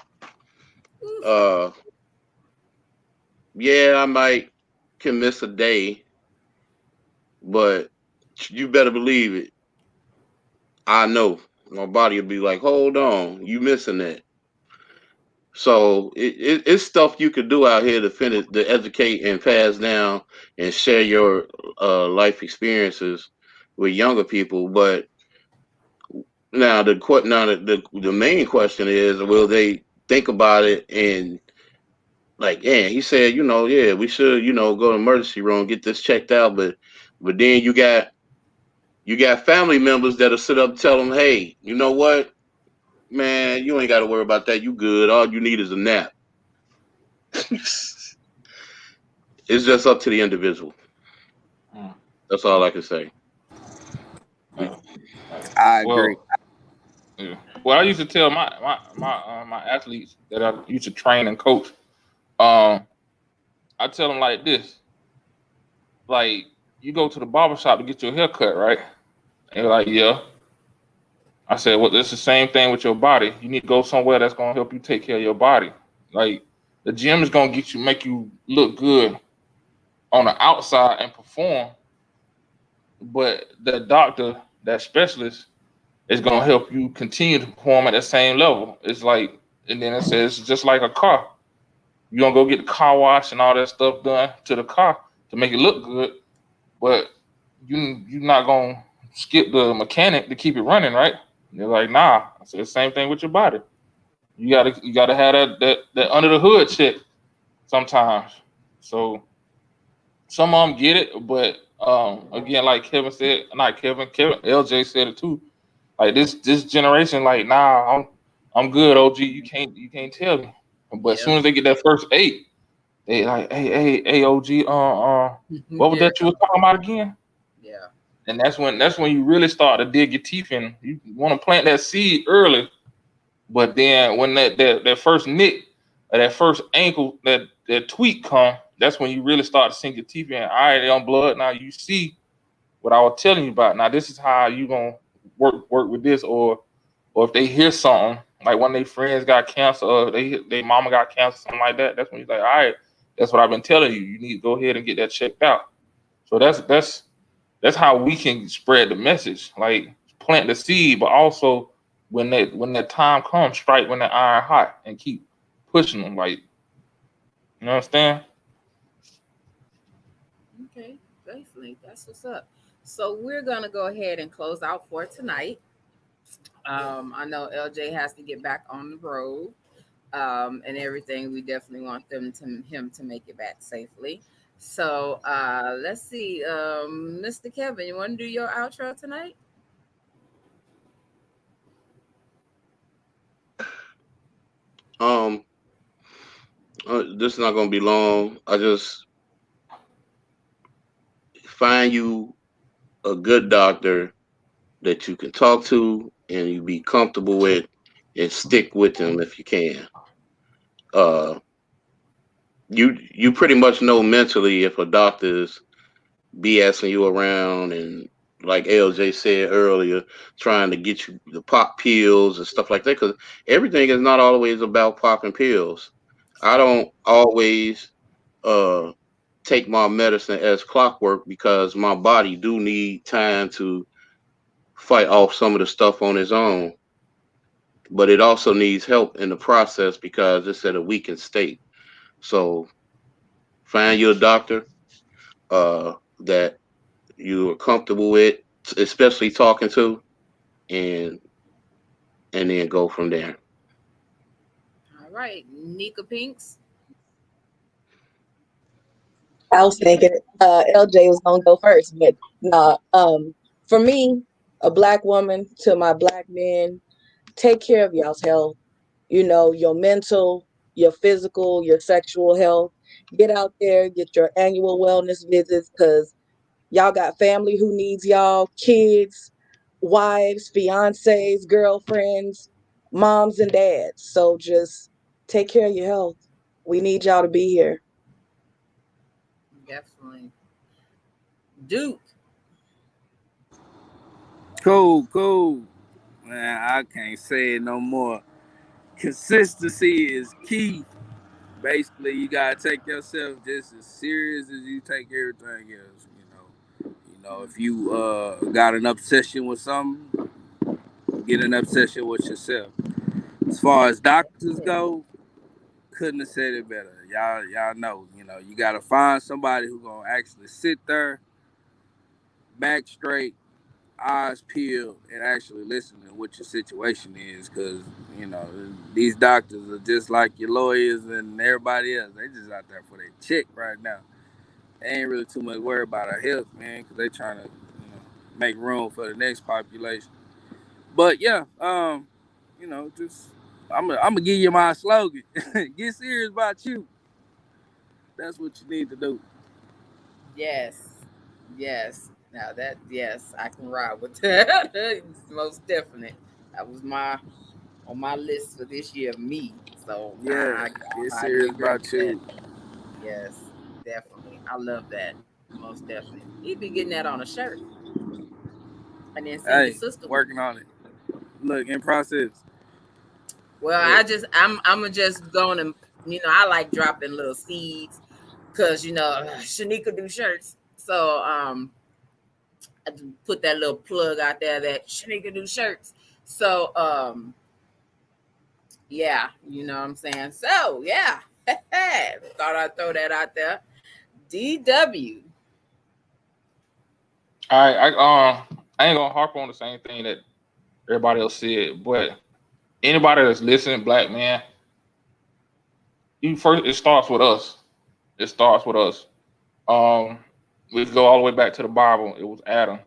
Yeah, I might can miss a day, but you better believe it. I know my body will be like, hold on, you missing that. So it's stuff you could do out here to educate and pass down and share your life experiences with younger people. But now the main question is, will they think about it and like, yeah, he said, yeah, we should, go to the emergency room, get this checked out, but then you got family members that'll sit up and tell them, hey, you know what, man, you ain't got to worry about that. You good. All you need is a nap. It's just up to the individual. That's all I can say.
I agree.
Yeah. Well, I used to tell my athletes that I used to train and coach. I tell them like this: like you go to the barber shop to get your hair cut, right? And they're like, yeah. I said, well, it's the same thing with your body. You need to go somewhere that's gonna help you take care of your body. Like the gym is gonna make you look good on the outside and perform, but the doctor, that specialist, is gonna help you continue to perform at the same level. It's like, and then it says it's just like a car. You're gonna go get the car wash and all that stuff done to the car to make it look good, but you're not gonna skip the mechanic to keep it running, right? And they're like, nah. I said the same thing with your body. You gotta have that under the hood shit sometimes. So some of them get it, but again, like Kevin said, not Kevin, LJ said it too. Like this generation, like, nah, I'm good, OG. You can't tell me. But as soon as they get that first 8, they like, hey, OG, what was
Yeah,
that you was talking about again?
yeah,
And that's when you really start to dig your teeth in. You want to plant that seed early, but then when that first nick or that first ankle, that tweak come, that's when you really start to sink your teeth in. All right, on blood. Now you see what I was telling you about. Now this is how you gonna work with this, or if they hear something like one of their friends got cancer, or they mama got cancer, something like that. That's when he's like, all right, that's what I've been telling you. You need to go ahead and get that checked out. So that's how we can spread the message, like plant the seed, but also when that time comes, strike when the iron hot and keep pushing them. Like, you understand?
okay, basically that's what's up. So we're gonna go ahead and close out for tonight. I know LJ has to get back on the road, and everything. We definitely want him to make it back safely. So let's see, Mr. Kevin, you want to do your outro tonight?
This is not gonna be long. I just find you a good doctor that you can talk to and you be comfortable with, and stick with them if you can. Uh, you pretty much know mentally if a doctor is BSing you around, and like LJ said earlier, trying to get you to pop pills and stuff like that. Because everything is not always about popping pills. I don't always uh take my medicine as clockwork because my body do need time to fight off some of the stuff on its own. But it also needs help in the process because it's at a weakened state. So find you a doctor that you are comfortable with, especially talking to, and then go from there.
All right, Nika Pinks.
I was thinking LJ was gonna go first, but nah. For me, a black woman, to my black men, take care of y'all's health. You know, your mental, your physical, your sexual health. Get out there, get your annual wellness visits, because y'all got family who needs y'all, kids, wives, fiancés, girlfriends, moms and dads. So just take care of your health. We need y'all to be here.
Definitely. Duke.
Cool. Man, I can't say it no more. Consistency is key. Basically, you gotta take yourself just as serious as you take everything else. If you got an obsession with something, get an obsession with yourself. As far as doctors go, couldn't have said it better. Y'all know, you gotta find somebody who gonna actually sit there, back straight, eyes peeled, and actually listen to what your situation is. Because these doctors are just like your lawyers and everybody else. They just out there for their check right now. They ain't really too much worried about our health, man, because they trying to make room for the next population. But yeah, just I'm gonna give you my slogan. Get serious about you. That's what you need to do.
Yes. Now that, yes, I can ride with that. Most definite. That was on my list for this year. Me. So
Yeah,
I
get
highly
serious
agree
about
with that.
you.
Yes, definitely. I love that. Most definitely. You'd be getting that on a shirt, and then send your
Hey,
sister one.
working on it. Look, in process.
Well, I'm just going to, I like dropping little seeds because Shanika do shirts. So I just put that little plug out there that Shanika do shirts. So yeah, you know what I'm saying. So yeah, thought I'd throw that out there. DW.
All right, I ain't gonna harp on the same thing that everybody else said, but anybody that's listening, black man, it starts with us. It starts with us. We go all the way back to the Bible. It was Adam.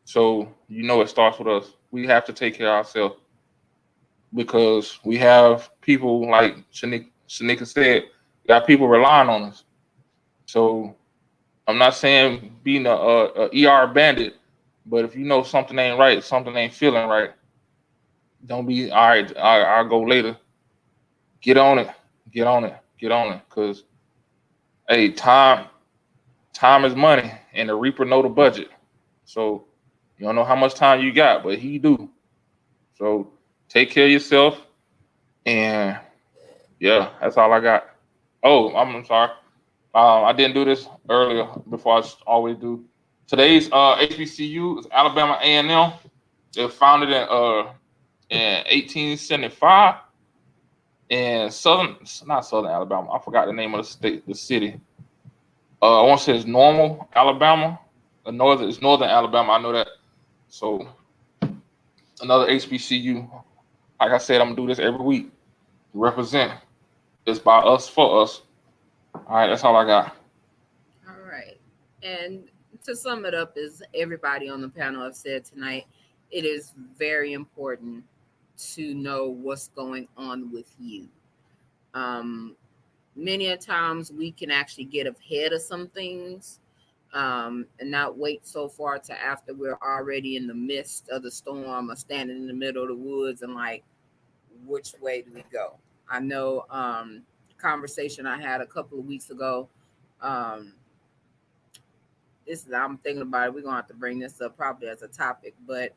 So it starts with us. We have to take care of ourselves because we have people like Shanika said, we got people relying on us. So I'm not saying being a ER bandit, but if you know something ain't right, something ain't feeling right, don't be all right. I'll go later. Get on it. Get on it. Get on it. Cause hey, time is money, and the reaper know the budget. So you don't know how much time you got, but he do. So take care of yourself, and yeah, that's all I got. Oh, I'm sorry. I didn't do this earlier before I always do. Today's HBCU is Alabama A&M. They were founded in 1875 in not Southern Alabama. I forgot the name of the city. I want to say it's Normal, Alabama. It's Northern Alabama. I know that. So another HBCU. Like I said, I'm gonna do this every week. Represent. It's by us for us. All right, that's all I got.
All right. And to sum it up, as everybody on the panel have said tonight, it is very important to know what's going on with you. Many a times we can actually get ahead of some things and not wait so far to after we're already in the midst of the storm or standing in the middle of the woods and like, which way do we go? I know conversation I had a couple of weeks ago. I'm thinking about it. We're gonna have to bring this up probably as a topic, but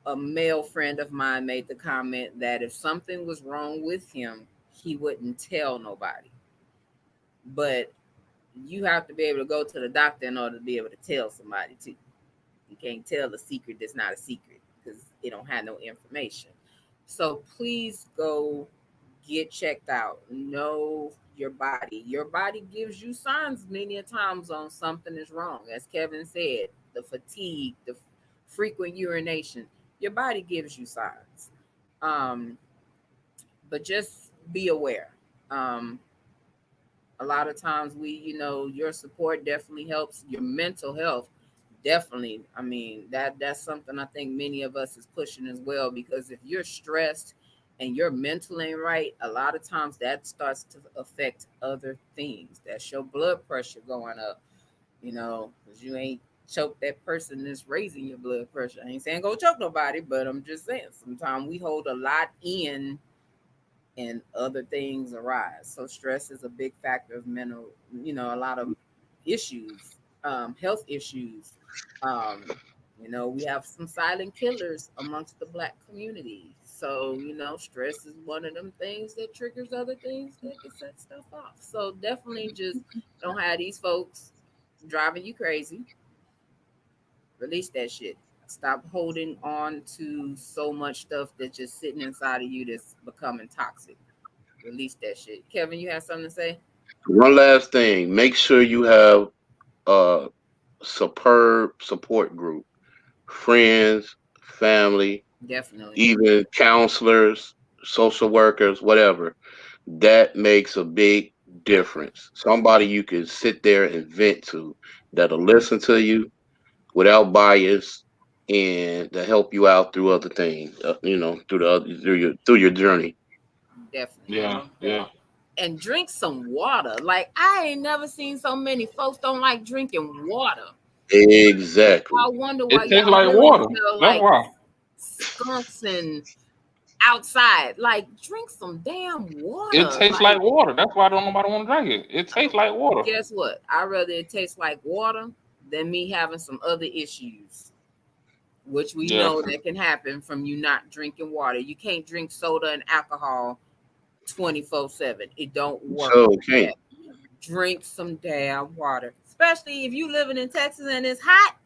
a male friend of mine made the comment that if something was wrong with him, he wouldn't tell nobody. But you have to be able to go to the doctor in order to be able to tell somebody too. You can't tell a secret that's not a secret because it don't have no information. So please go get checked out. Know your body. Your body gives you signs many a times on something is wrong. As Kevin said, the fatigue, the frequent urination, your body gives you signs. But just be aware. A lot of times your support definitely helps. Your mental health definitely. I mean, that's something I think many of us is pushing as well, because if you're stressed and your mental ain't right, a lot of times that starts to affect other things. That's your blood pressure going up, because you ain't choke that person that's raising your blood pressure. I ain't saying go choke nobody, but I'm just saying sometimes we hold a lot in and other things arise. So stress is a big factor of mental, a lot of issues, health issues. We have some silent killers amongst the Black community. So, stress is one of them things that triggers other things that can set stuff off. So definitely just don't have these folks driving you crazy. Release that shit. Stop holding on to so much stuff that's just sitting inside of you that's becoming toxic. Release that shit. Kevin, you have something to say?
One last thing. Make sure you have a superb support group. Friends, family,
Definitely.
even counselors, social workers, whatever. That makes a big difference. Somebody you can sit there and vent to that'll listen to you without bias and to help you out through other things, through your journey.
Definitely.
Yeah.
And drink some water. Like, I ain't never seen so many folks don't like drinking water.
Exactly.
I wonder why
It tastes
y'all
like
really
water.
feel
That's
like
why.
skunks and outside. Like, drink some damn water.
It tastes like water. That's why nobody want to drink it. It tastes like water.
Guess what? I'd rather it taste like water than me having some other issues, which we know that can happen from you not drinking water. You can't drink soda and alcohol 24/7. It don't work.
So okay.
Drink some damn water, especially if you living in Texas and it's hot.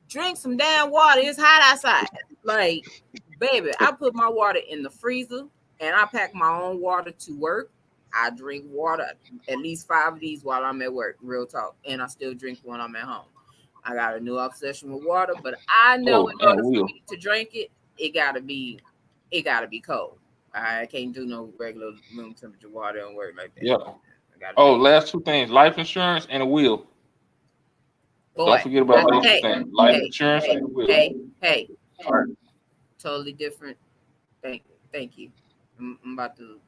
Drink some damn water. It's hot outside. Like, baby, I put my water in the freezer and I pack my own water to work. I drink water, at least 5 of these while I'm at work, real talk. And I still drink when I'm at home. I got a new obsession with water, but I know in order for me to drink it, it gotta be cold. I can't do no regular room temperature water and work like that.
Yeah. Last 2 things: life insurance and a will.
Boy,
don't forget about those 2 things: life insurance and a will.
Hey. Totally different. Thank you. I'm about to.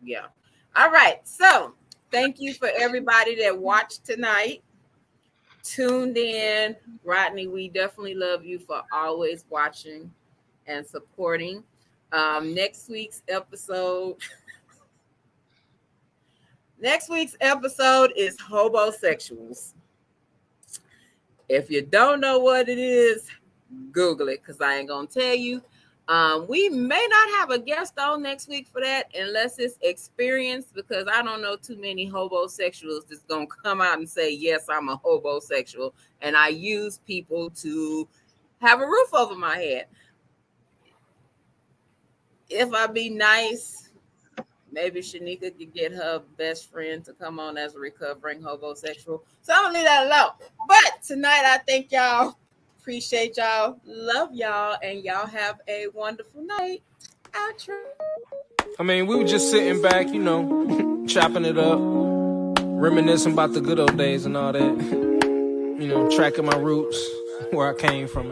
Yeah. All right. So thank you for everybody that watched tonight. Tuned in. Rodney, we definitely love you for always watching and supporting. Next week's episode is hobosexuals. If you don't know what it is, Google it, because I ain't gonna tell you. We may not have a guest on next week for that unless it's experienced, because I don't know too many hobosexuals that's gonna come out and say, yes, I'm a hobosexual and I use people to have a roof over my head. If I be nice, maybe Shanika could get her best friend to come on as a recovering homosexual. So I'm gonna leave that alone. But tonight, I thank y'all. Appreciate y'all. Love y'all. And y'all have a wonderful night. Outro.
I mean, we were just sitting back, you know, chopping it up, reminiscing about the good old days and all that. You know, tracking my roots, where I came from.